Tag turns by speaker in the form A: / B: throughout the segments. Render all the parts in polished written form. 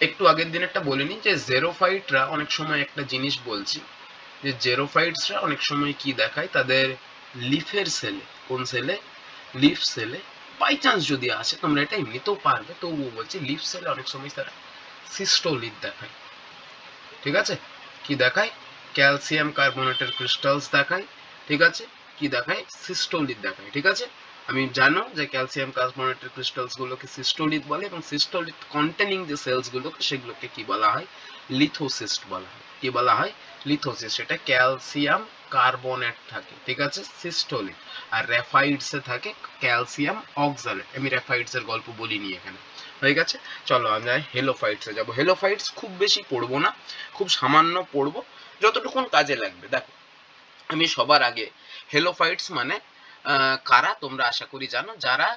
A: একটু আগের দিন একটা বলিনি যে জেরোফাইটরা অনেক সময় একটা জিনিস বলছি, যে জেরোফাইটসরা অনেক সময় কি দেখায় তাদের লিফের সেলে, কোন সেলে, লিফ সেলে বাই চান্স যদি আসে, তোমরা এটা এমনিতেও পারবে, তবুও বলছি লিফ সেলে অনেক সময় তারা সিস্টোলিথ দেখায়। ঠিক আছে, কি দেখায়, ক্যালসিয়াম কার্বনেটের ক্রিস্টালস দেখায়। ঠিক আছে, কি দেখায়, সিস্টোলিথ দেখায়। ঠিক আছে, আমি জানো যে ক্যালসিয়াম কার্বনেটের ক্রিস্টালস গুলোকে সিস্টোলিথ বলে, এবং সিস্টোলিথ কন্টেনিং যে সেলস গুলোকে সেগুলোকে কি বলা হয়, লিথোসিস্ট বলা হয়। কি বলা হয়, লিথোসিস্ট। এটা ক্যালসিয়াম কার্বনেট থাকে, ঠিক আছে, সিস্টোলিথ। আর র্যাফাইডসে থাকে ক্যালসিয়াম অক্সালেট। আমি র্যাফাইডস এর গল্প বলিনি এখানে, হয়ে গেছে। চলো আমরা হেলোফাইটসে যাবো। হেলোফাইটস খুব বেশি পড়বো না, খুব সামান্য পড়বো, যতটুকুন কাজে লাগবে। দেখো, আমি সবার আগে হেলোফাইটস মানে কারা তোমরা আশা করি জানো, যারা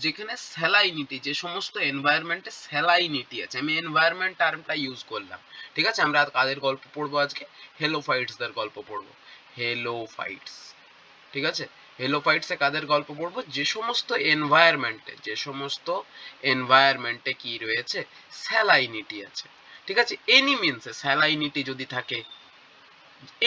A: যেখানে স্যালাইনিটি, যে সমস্ত এনভায়রনমেন্টে স্যালাইনিটি আছে, আমি এনভায়রনমেন্ট টার্মটা ইউজ করলাম। ঠিক আছে, আমরা কাদের গল্প পড়বো আজকে, হেলোফাইটসদের গল্প পড়বো। হেলোফাইটস, ঠিক আছে, হেলোফাইটসে কাদের গল্প পড়বো, যে সমস্ত এনভায়রনমেন্টে, যে সমস্ত এনভায়রনমেন্টে কি রয়েছে, স্যালাইনিটি আছে। ঠিক আছে, এনি মিনসে স্যালাইনিটি যদি থাকে,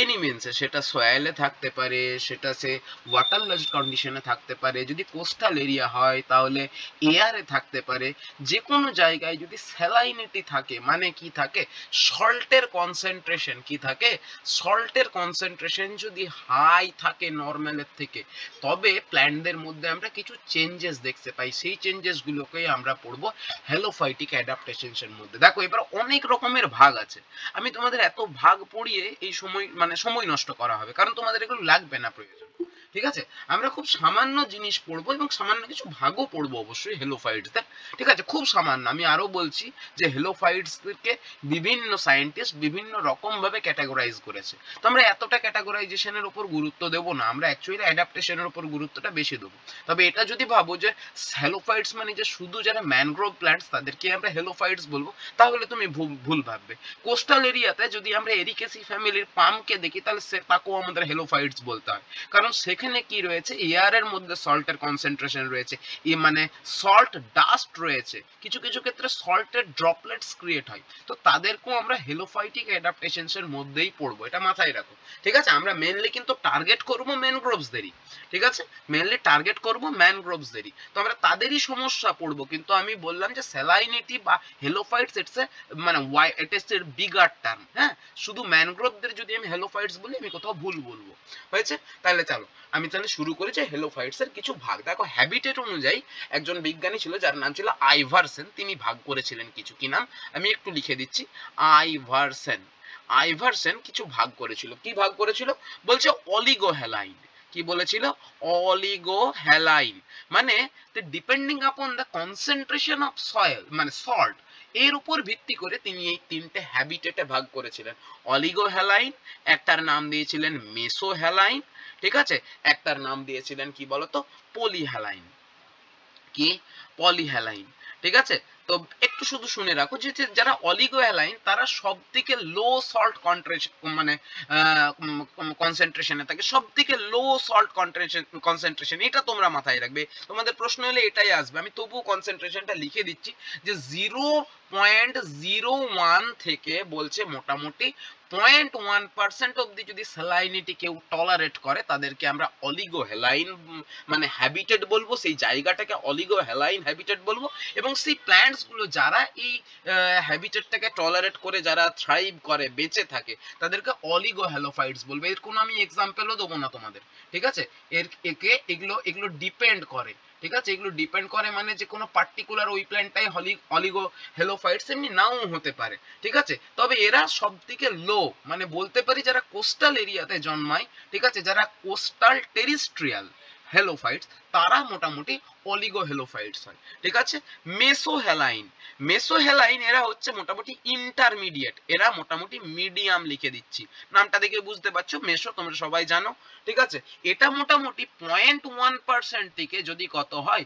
A: এনি মিনসে, সেটা সয়েলে থাকতে পারে, সেটা সে ওয়াটারলজ কন্ডিশনে থাকতে পারে, যদি কোস্টাল এরিয়া হয় তাহলে এয়ারে থাকতে পারে, যে কোনো জায়গায় যদি স্যালাইনিটি থাকে, মানে কি থাকে, সল্টের কনসেন্ট্রেশন কি থাকে, সল্টের কনসেন্ট্রেশন যদি হাই থাকে নর্মালের থেকে, তবে প্ল্যান্টদের মধ্যে আমরা কিছু চেঞ্জেস দেখতে পাই। সেই চেঞ্জেস গুলোকেই আমরা পড়বো হেলোফাইটিক অ্যাডাপ্টেশনসের মধ্যে। দেখো, এবার অনেক রকমের ভাগ আছে, আমি তোমাদের এত ভাগ পড়িয়ে এই সময় মানে সময় নষ্ট করা হবে, কারণ তোমাদের এগুলো লাগবে না প্রয়োজন। ঠিক আছে, আমরা খুব সামান্য জিনিস পড়বো এবং সামান্য কিছু ভাগও পড়বো অবশ্যই হেলোফাইটসদের। ঠিক আছে, খুব সামান্য। আমি আরো বলছি যে হেলোফাইটসদেরকে বিভিন্ন সায়েন্টিস্ট বিভিন্ন রকম ভাবে ক্যাটাগরাইজ করেছে, তো আমরা এতটা ক্যাটাগরাইজেশনের উপর গুরুত্ব দেবো না, আমরা অ্যাকচুয়ালি অ্যাডাপ্টেশনের উপর গুরুত্বটা বেশি দেবো। তবে এটা যদি ভাবো যে হেলোফাইটস মানে যে শুধু যারা ম্যানগ্রোভ প্ল্যান্টস তাদেরকে আমরা হেলোফাইটস বলবো, তাহলে তুমি ভুল ভাববে। কোস্টাল এরিয়াতে যদি আমরা এরিকেসি ফ্যামিলির পামকে দেখি, তাহলে তাকেও আমাদের হেলোফাইটস বলতে হয়, কারণ সেখানে কি রয়েছে, এয়ারের মধ্যে সল্টের কনসেন্ট্রেশন রয়েছে, মানে সল্ট ডাস্ট রয়েছে, কিছু কিছু ক্ষেত্রে সল্টের ড্রপলেটস ক্রিয়েট হয়, তো তাদেরকেও আমরা হেলোফাইটিক অ্যাডাপ্টেশনস এর মধ্যেই পড়বো, এটা মাথায় রাখো। ঠিক আছে, আমরা মেনলি কিন্তু টার্গেট করবো ম্যানগ্রোভসদেরই। ঠিক আছে, মেনলি টার্গেট করবো ম্যানগ্রোভসদেরই, তো আমরা তাদেরই সমস্যা পড়বো। কিন্তু আমি বললাম যে স্যালাইনিটি বা হেলোফাইটস ইটস এ মানে ইট ইজ এর বিগার টার্ম। হ্যাঁ, শুধু ম্যানগ্রোভদের যদি আমি হেলোফাইটস বলি, আমি কোথাও ভুল বলবো, হয়েছে। তাহলে চলো আমি তাহলে শুরু করি যে হেলোফাইটস এর কিছু ভাগ। দেখো, হ্যাবিটেট অনুযায়ী একজন বিজ্ঞানী ছিল যার নাম ছিল আইভারসেন, তিনি ভাগ করেছিলেন কিছু, কি নাম আমি একটু লিখে দিচ্ছি, আইভারসেন। আইভারসেন কিছু ভাগ করেছিল, কি ভাগ করেছিল, বলছে অলিগোহ্যালাইন। কি বলেছিল, অলিগোহ্যালাইন, মানে depending upon the concentration of soil মানে সল্ট, এর উপর ভিত্তি করে তিনি এই তিনটে হ্যাবিটেটে ভাগ করেছিলেন। অলিগোহ্যালাইন, একটার নাম দিয়েছিলেন মেসোহ্যালাইন, ঠিক আছে, একটার নাম দিয়েছিলেন কি বলতো, পলিহ্যালাইন। কি, পলিহ্যালাইন। ঠিক আছে, তো একটু শুধু শুনে রাখো যে যারা অলিগোহ্যালাইন তারা সব থেকে লো সল্ট মানে কনসেন্ট্রেশনে থাকে, সব থেকে লো সল্ট কনসেন্ট্রেশন, এটা তোমরা মাথায় রাখবে, তোমাদের প্রশ্ন হলে এটাই আসবে। আমি তবুও কনসেন্ট্রেশনটা লিখে দিচ্ছি যে 0.01 থেকে বলছে মোটামুটি 0.1% অব্দি যদি স্যালাইনিটি কেউ টলারেট করে, তাদেরকে আমরা অলিগোহ্যালাইন মানে হ্যাবিটেট বলবো, সেই জায়গাটাকে অলিগোহ্যালাইন হ্যাবিটেট বলবো। এবং সেই প্ল্যান্টস গুলো যারা এই হ্যাবিটেটটাকে টলারেট করে, যারা থ্রাইভ করে, বেঁচে থাকে, তাদেরকে অলিগোহ্যালোফাইটস বলবে। এর কোনো আমি এক্সাম্পলও দেবো না তোমাদের। ঠিক আছে, এগুলো এগুলো ডিপেন্ড করে। ঠিক আছে, এগুলো ডিপেন্ড করে মানে যে কোনো পার্টিকুলার ওই প্ল্যান্টটাই অলিগো হেলোফাইটস, এমনি নাও হতে পারে। ঠিক আছে, তবে এরা সব থেকে লো, মানে বলতে পারি যারা কোস্টাল এরিয়াতে জন্মায়, ঠিক আছে, যারা কোস্টাল টেরিস্ট্রিয়াল হেলোফাইটস, তারা মোটামুটি অলিগোহেলোফাইটস হয়। ঠিক আছে, মেসোহ্যালাইন, মেসোহ্যালাইন এরা হচ্ছে মোটামুটি ইন্টারমিডিয়েট, এরা মোটামুটি মিডিয়াম, লিখে দিচ্ছি, নামটা দেখে বুঝতে পারছো, মেসো তোমরা সবাই জানো। ঠিক আছে, এটা মোটামুটি 0.1% থেকে যদি কত হয়,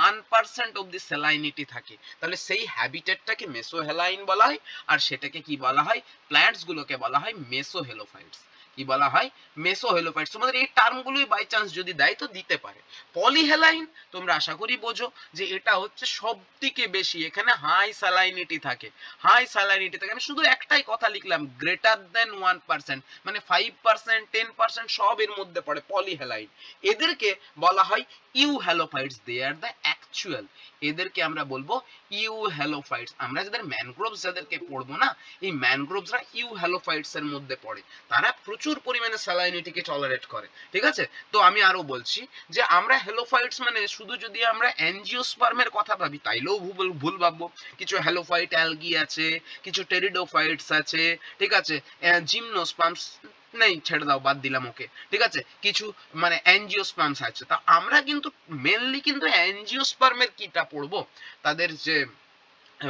A: 1% অব্দি স্যালাইনিটি থাকে, তাহলে সেই হ্যাবিটেটটাকে মেসোহ্যালাইন বলা হয়, আর সেটাকে কি বলা হয়, প্ল্যান্টস গুলোকে বলা হয় মেসোহেলোফাইটস। কি বলা হয়, মেসোহেলোফাইটস। তোমাদের এই টার্মগুলোই বাই চান্স যদি দেয় তো দিতে পারে। পলিহেলাইন তোমরা আশা করি বোঝো যে এটা হচ্ছে সবথেকে বেশি, এখানে হাই স্যালাইনিটি থাকে, হাই স্যালাইনিটি থাকে। আমি শুধু একটাই কথা লিখলাম, গ্রেটার দেন 1%, মানে 5%, 10% সব এর মধ্যে পড়ে পলিহেলাইন। এদেরকে বলা হয় ইউহ্যালোফাইটস, দে আর দ্য অ্যাকচুয়াল, এদেরকে আমরা বলবো ইউহ্যালোফাইটস। আমরা যাদের ম্যানগ্রোভস যাদেরকে পড়বো না, এই ম্যানগ্রোভসরা ইউহ্যালোফাইটস এর মধ্যে পড়ে, তারা প্রচুর পরিমাণে স্যালাইনিটিকে টলারেট করে, ঠিক আছে। তো আমি আরো বলছি যে আমরা হ্যালোফাইটস মানে শুধু যদি আমরা অ্যাঞ্জিওস্পার্মের কথা ভাবি তাইলেও ভুল ভাববো। কিছু হ্যালোফাইট অ্যালগি আছে, কিছু টেরিডোফাইটস আছে, ঠিক আছে, জিমনোস্পার্মস নেই, ছেড়ে দাও, বাদ দিলাম ওকে, ঠিক আছে, কিছু মানে অ্যাঞ্জিওস্পার্মস আছে। তা আমরা কিন্তু মেনলি কিন্তু অ্যাঞ্জিওস্পার্মের কিটা পড়বো, তাদের যে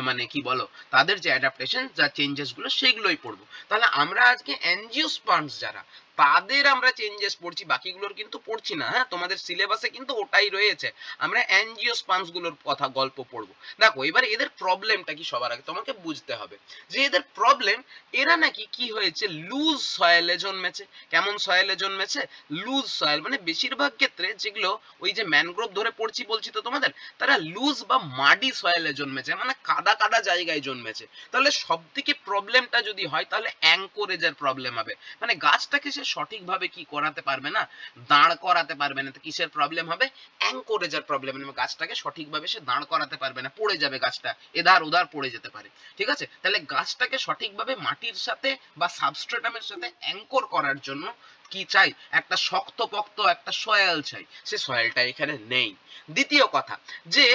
A: মানে কি বলো, তাদের যে অ্যাডাপ্টেশন, যা চেঞ্জেস গুলো সেগুলোই পড়বো। তাহলে আমরা আজকে অ্যাঞ্জিওস্পার্মস যারা, তাদের আমরা চেঞ্জেস পড়ছি, বাকিগুলোর কিন্তু পড়ছি না। হ্যাঁ, তোমাদের সিলেবাসে কিন্তু ওটাই রয়েছে, আমরা অ্যাঞ্জিওস্পার্মস গুলোর কথা গল্প পড়বো। দেখো এবার এদের প্রবলেমটা কি, সবার আগে তোমাকে বুঝতে হবে যে এদের প্রবলেম, এরা নাকি কি হয়েছে, লুজ সয়েলে জন্মেছে। কেমন সয়েলে জন্মেছে, লুজ সয়েল, মানে বেশিরভাগ ক্ষেত্রে যেগুলো ওই যে ম্যানগ্রোভ ধরে পড়ছি বলছি তো তোমাদের, তারা লুজ বা মাডি সয়েলে জন্মেছে, মানে কাদা কাদা জায়গায় জন্মেছে। তাহলে সব থেকে প্রবলেমটা যদি হয় তাহলে অ্যাঙ্কোরেজের প্রবলেম হবে, মানে গাছটাকে সে সঠিকভাবে কি করাতে পারবে না, দাঁড় করাতে পারবে না। তো কিসের প্রবলেম হবে, অ্যাঙ্কোরেজের প্রবলেম, মানে গাছটাকে সঠিকভাবে সে দাঁড় করাতে পারবে না, পড়ে যাবে গাছটা, এধার ওধার পড়ে যেতে পারে, ঠিক আছে। তাহলে গাছটাকে সঠিকভাবে মাটির সাথে বা সাবস্ট্রেটামের সাথে অ্যাঙ্কর করার জন্য কি চাই, একটা শক্তপোক্ত একটা সয়েল চাই, সে সয়েলটা এখানে নেই। দ্বিতীয় কথা যে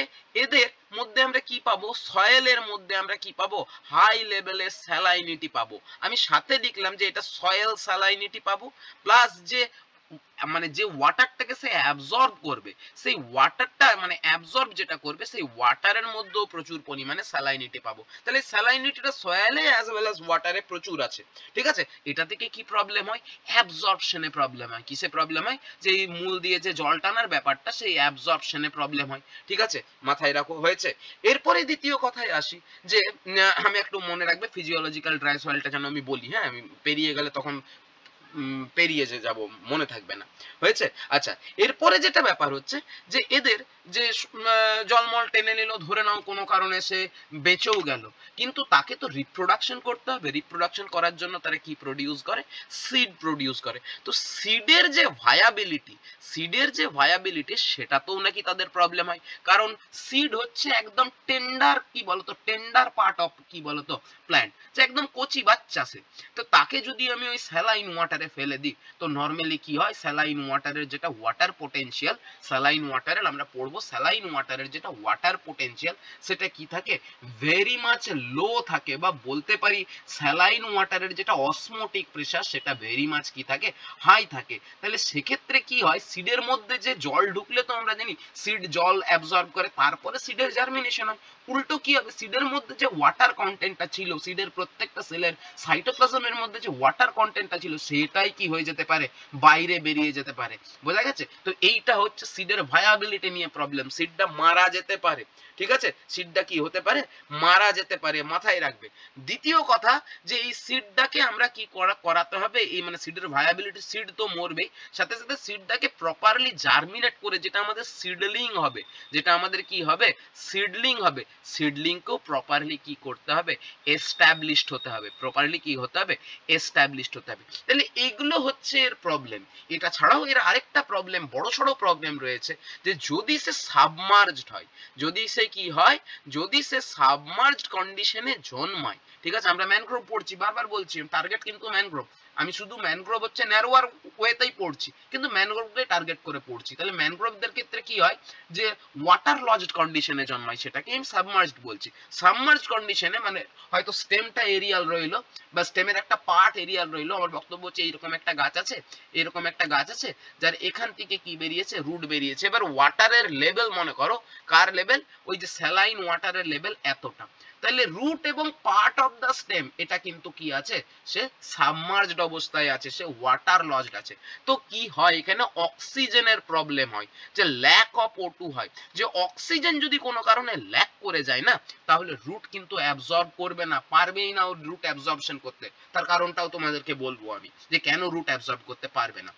A: এদের মধ্যে আমরা কি পাবো, সয়েলের মধ্যে আমরা কি পাবো, হাই লেভেলের স্যালাইনিটি পাবো। আমি সাথে লিখলাম যে এটা সয়েল স্যালাইনিটি পাবো, প্লাস যে মানে যে ওয়াটারটাকে সে অ্যাবজর্ব করবে, সেই ওয়াটারটা মানে অ্যাবজর্ব যেটা করবে, সেই ওয়াটারের মধ্যেও প্রচুর পরিমাণে স্যালাইনিটি পাবো। তাহলে স্যালাইনিটিটা সয়েলে অ্যাজ ওয়েল অ্যাজ ওয়াটারে প্রচুর আছে, ঠিক আছে। এটা থেকে কি প্রবলেম হয়, অ্যাবজর্পশনে প্রবলেম হয়। কিসে প্রবলেম হয়, যে এই মূল দিয়ে যে জল টানার ব্যাপারটা, সেই অ্যাবজর্পশনে প্রবলেম হয়, ঠিক আছে, মাথায় রাখো, হয়েছে। এরপরে দ্বিতীয় কথায় আসি যে আমি একটু মনে রাখবে ফিজিওলজিক্যাল ড্রাই সয়েলটা যেন আমি বলি, হ্যাঁ, আমি পেরিয়ে গেলে তখন পেরিয়ে যে যাব, মনে থাকবে না, হয়েছে। আচ্ছা, এরপরে যেটা ব্যাপার হচ্ছে যে এদের যে জলমল টেনে নিল, ধরে নাও কোনো কারণে সে বেঁচেও গেল, কিন্তু তাকে তো রিপ্রোডাকশন করতে হবে। রিপ্রোডাকশন করার জন্য তারা কি প্রডিউস করে, সিড প্রডিউস করে। তো সিডের যে ভায়াবিলিটি, সেটাতেও নাকি তাদের প্রবলেম হয়, কারণ সিড হচ্ছে একদম টেন্ডার, কি বলতো, টেন্ডার পার্ট অফ কি বলতো প্ল্যান্ট, যে একদম কচি বাচ্চা সে। তো তাকে যদি আমি ওই স্যালাইন ওয়াটারে ফেলে দিই, তো নর্মালি কি হয়, স্যালাইন ওয়াটারের যেটা ওয়াটার পোটেনশিয়াল, স্যালাইন ওয়াটারের আমরা পড়বো, স্যালাইন ওয়াটারের যেটা ওয়াটার পোটেনশিয়াল সেটা কি থাকে, ভেরি মাচ লো থাকে, বা বলতে পারি স্যালাইন ওয়াটারের যেটা অসমোটিক প্রেসার সেটা ভেরি মাচ কি থাকে, হাই থাকে। তাহলে সেক্ষেত্রে কি হয়, সিডের মধ্যে যে জল ঢুকলে তো আমরা জানি সিড জল অ্যাবজর্ব করে, তারপরে সিডের জার্মিনেশন হয়। উল্টো কি হবে, সিডের মধ্যে যে ওয়াটার কন্টেন্টটা ছিল, সিডের প্রত্যেকটা সেলের সাইটোপ্লাজমের মধ্যে যে ওয়াটার কন্টেন্টটা ছিল, সেটাই কি হয়ে যেতে পারে, বাইরে বেরিয়ে যেতে পারে, বোঝা গেছে। তো এইটা হচ্ছে সিডের ভায়াবিলিটি নিয়ে প্রবলেম, সিডটা মারা যেতে পারে, ঠিক আছে, সিডটা কি হতে পারে, মারা যেতে পারে, মাথায় রাখবে। দ্বিতীয় কথা যে এই সিডটাকে আমরা কি করাতে হবে, এই মানে সিডের ভায়াবিলিটি, সিড তো মরবেই, সাথে সাথে সিডটাকে প্রপারলি জার্মিনেট করে যেটা আমাদের সিডলিং হবে, যেটা আমাদের কি হবে, সিডলিং হবে, সিডলিংকেও প্রপারলি কি করতে হবে, এস্টাবলিশড হতে হবে, প্রপারলি কি হতে হবে, এস্টাবলিশড হতে হবে। তাহলে এগুলো হচ্ছে এর প্রবলেম। এটা ছাড়াও এর আরেকটা প্রবলেম, বড়সড় প্রবলেম রয়েছে, যে যদি সে সাবমার্জড হয়, যদি সে কি হয়, যদি সে সাবমার্জড কন্ডিশনে জন্মায়, ঠিক আছে। আমরা ম্যানগ্রোভ পড়ছি, বারবার বলছি টার্গেট কিন্তু ম্যানগ্রোভ, আমি শুধু ম্যানগ্রোভ হচ্ছে ন্যারোয়ার ওয়েতেই পড়ছি, কিন্তু ম্যানগ্রোভকে টার্গেট করে পড়ছি। তাহলে ম্যানগ্রোভদের ক্ষেত্রে কি হয়, যে ওয়াটার লজড কন্ডিশনে জন্মায়, সেটাকে আমি সাবমার্জড বলছি। সাবমার্জড কন্ডিশনে মানে হয়তো স্টেমটা এরিয়াল রইলো, বা স্টেমের একটা পার্ট এরিয়াল রইলো। আমার বক্তব্য হচ্ছে এইরকম একটা গাছ আছে, এরকম একটা গাছ আছে, যার এখান থেকে কি বেরিয়েছে, রুট বেরিয়েছে। এবার ওয়াটারের লেভেল মনে করো কার লেভেল? ওই যে স্যালাইন ওয়াটারের লেভেল এতটা। তাহলে রুট এবং পার্ট অফ দ্য স্টেম এটা কিন্তু কি আছে, সে সাবমার্জড অবস্থায় আছে, সে ওয়াটার লজড আছে। তো কি হয় এখানে অক্সিজেনের প্রবলেম হয়, যে ল্যাক অফ O2 হয়, যে অক্সিজেন যদি কোনো কারণে ল্যাক করে যায় না, তাহলে রুট কিন্তু অ্যাবজর্ব করবে না, পারবেই না রুট অ্যাবজর্পশন করতে। তার কারণটাও তোমাদেরকে বলবো আমি, যে কেন রুট অ্যাবজর্ব করতে পারবে না।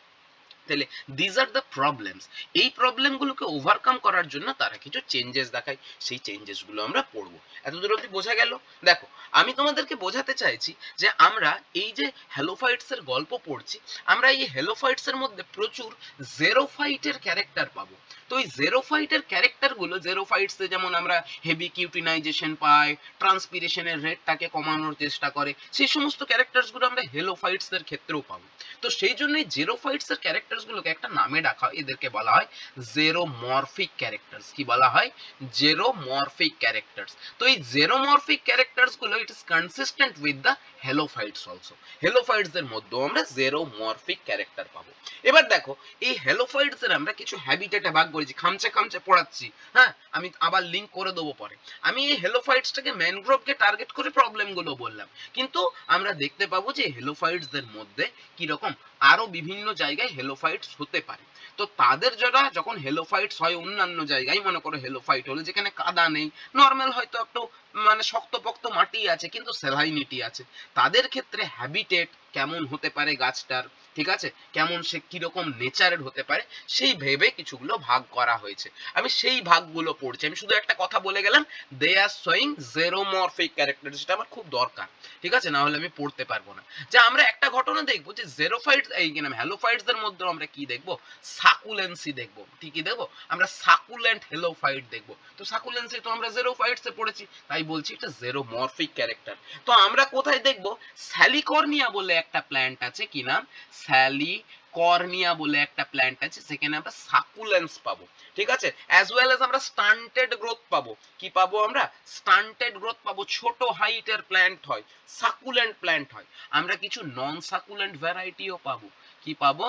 A: তাহলে দিস আর দ্য প্রবলেমস। এই প্রবলেমগুলোকে ওভারকাম করার জন্য তারা কিছু চেঞ্জেস দেখায়, সেই চেঞ্জেসগুলো আমরা পড়বো। এতদূর অবধি বোঝা গেল? দেখো, আমি তোমাদেরকে বোঝাতে চাইছি যে আমরা এই যে হ্যালোফাইটস এর গল্প পড়ছি, আমরা এই হ্যালোফাইটস এর মধ্যে প্রচুর জেরোফাইটের ক্যারেক্টার পাবো। তো এই জেরোফাইটের ক্যারেক্টারগুলো, জেরোফাইটসে যেমন আমরা হেভি কিউটিনাইজেশন পাই, ট্রান্সপিরেশনের রেটটাকে কমানোর চেষ্টা করে, সেই সমস্ত ক্যারেক্টারসগুলো আমরা হ্যালোফাইটস এর ক্ষেত্রেও পাবো। তো সেই জন্যই জেরোফাইটস এর ক্যারেক্টারসগুলোকে একটা নামে ডাকা হয়, এদেরকে বলা হয় জেরোমরফিক ক্যারেক্টারস। কি বলা হয়? Xeromorphic characters. তো এই জেরোমরফিক ক্যারেক্টারসগুলো it is consistent with the halophytes also. Halophytes এর মধ্যেও আমরা জেরোমরফিক ক্যারেক্টার পাবো। এবার দেখো, এই হ্যালোফাইটস এর আমরা কিছু হ্যাবিটেটে ভাগ করেছি, খামচে খামচে পড়াচ্ছি, হ্যাঁ, আমি আবার লিংক করে দেবো পরে। আমি এই হ্যালোফাইটসটাকে ম্যানগ্রোভকে টার্গেট করে প্রবলেমগুলো বললাম, কিন্তু আমরা দেখতে পাবো যে হ্যালোফাইটস এর মধ্যে কি রকম আরো বিভিন্ন জায়গায় হ্যালোফাইটস হতে পারে। তো তাদের যারা যখন হ্যালোফাইটস হয় অন্যান্য জায়গায়, মনে করো হ্যালোফাইট হলো যেখানে কাদা নেই, নর্মাল হয়তো একটু মানে শক্তপোক্ত মাটি আছে কিন্তু স্যালাইনিটি আছে, তাদের ক্ষেত্রে হ্যাবিটেট কেমন হতে পারে গাছটার, ঠিক আছে, কেমন সে কিরকম নেচারের হতে পারে, সেই ভেবে কিছুগুলো ভাগ করা হয়েছে। আমি সেই ভাগগুলো পড়ছি। আমি শুধু একটা কথা বলে গেলাম, দে আর শোয়িং জেরোমরফিক ক্যারেক্টার, যেটা আমার খুব দরকার, ঠিক আছে, না হলে আমি পড়তে পারবো না। যে আমরা একটা ঘটনা দেখবো যে জেরোফাইটস এই কি নাম হ্যালোফাইটস এর মধ্যে আমরা কি দেখবো, সাকুলেন্সি দেখবো। ঠিকই দেখবো, আমরা সাকুলেন্ট হ্যালোফাইট দেখবো। তো সাকুলেন্সি তো আমরা জেরোফাইটস এ পড়েছি, তাই বলছি এটা জেরোমরফিক ক্যারেক্টার। তো আমরা কোথায় দেখবো, স্যালিকর্নিয়া বলে একটা প্ল্যান্ট আছে, কি নাম, স্যালিকর্নিয়া বলে একটা প্ল্যান্ট আছে, সেখানে আমরা সাকুলেন্স পাবো, ঠিক আছে, অ্যাজ ওয়েল এজ আমরা স্টান্টেড গ্রোথ পাবো। কি পাবো আমরা? স্টান্টেড গ্রোথ পাবো, ছোট হাইটের প্ল্যান্ট হয়, সাকুলেন্ট প্ল্যান্ট হয়। আমরা কিছু নন সাকুলেন্ট ভ্যারাইটিও পাবো। কি পাবো?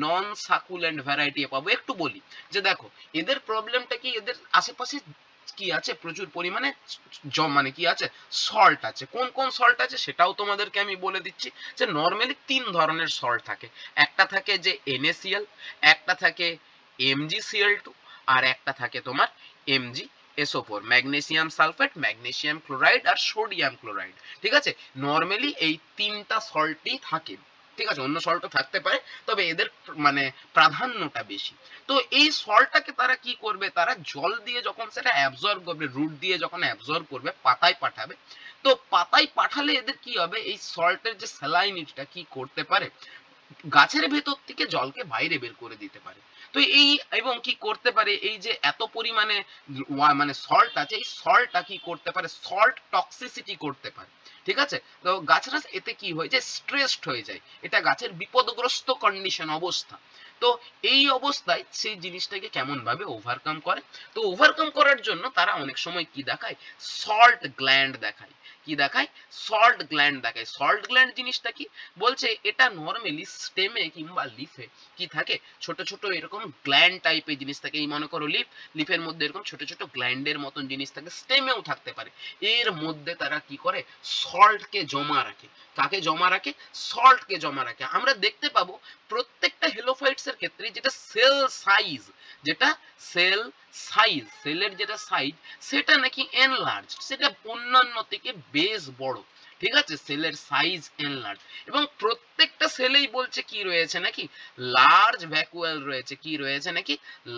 A: নন সাকুলেন্ট ভ্যারাইটিও পাবো। একটু বলি যে দেখো, এদের প্রবলেমটা কি, এদের আশেপাশে কি আছে, প্রচুর পরিমাণে মানে কি আছে, সল্ট আছে। কোন কোন সল্ট আছে সেটাও তোমাদেরকে আমি বলে দিচ্ছি, যে নরমালি 3 ধরনের সল্ট থাকে। একটা থাকে যে NaCl, একটা থাকে MgCl2, আর একটা থাকে তোমার MgSO4, magnesium sulphate, magnesium chloride আর সোডিয়াম ক্লোরাইড, ঠিক আছে। নরমালি এই 3টা সল্টই থাকে, ঠিক আছে, অন্য সল্টও থাকতে পারে, তবে এদের মানে প্রাধান্যটা বেশি। তো এই সল্টটাকে তারা কি করবে, তারা জল দিয়ে যখন সেটা অ্যাবজর্ব করবে, রুট দিয়ে যখন অ্যাবজর্ব করবে, পাতায় পাঠাবে। তো পাতায় পাঠালে এদের কি হবে, এই সল্টের যে স্যালাইনিটিটা কি করতে পারে, গাছের ভেতর থেকে জলকে বাইরে বের করে দিতে পারে। তো এই এবং কি করতে পারে, এই যে এত পরিমাণে মানে সল্ট আছে, এই সল্টটা কি করতে পারে, সল্ট টক্সিসিটি করতে পারে, ঠিক আছে। তো গাছরা এতে কি হয়ে যায়, স্ট্রেসড হয়ে যায়, এটা গাছের বিপদগ্রস্ত কন্ডিশন অবস্থা। তো এই অবস্থায় সেই জিনিসটাকে কেমন ভাবে ওভারকাম করে, তো ওভারকাম করার জন্য তারা অনেক সময় কি দেখায়, সল্ট গ্ল্যান্ড দেখায়। কি দেখায়? সল্ট গ্ল্যান্ড দেখায়। সল্ট গ্ল্যান্ড জিনিসটা কি বলছে, এটা নরমালি স্টেমে কিংবা লিফে কি থাকে, ছোট ছোট এরকম গ্ল্যান্ড টাইপের জিনিস থাকে। এই মনে করো লিফের মধ্যে এরকম ছোট ছোট গ্ল্যান্ডের মতন জিনিস থাকে, স্টেমেও থাকতে পারে। এর মধ্যে তারা কি করে, সল্টকে জমা রাখে। কাকে জমা রাখে? সল্টকে জমা রাখে। আমরা দেখতে পাবো প্রত্যেকটা হেলোফাইটস এর ক্ষেত্রে যেটা সেল সাইজ, যেটা সেল সাইজ, সেলের যেটা সাইজ সেটা নাকি এনলার্জ, সেটা অন্যান্য থেকে বেশ বড়, ঠিক আছে, সেলের সাইজ এনলার্জ। এবং প্রত্যেকটা সেলেই বলছে কি রয়েছে নাকি, লার্জ ভ্যাকুয়াল রয়েছে। কি রয়েছে নাকি,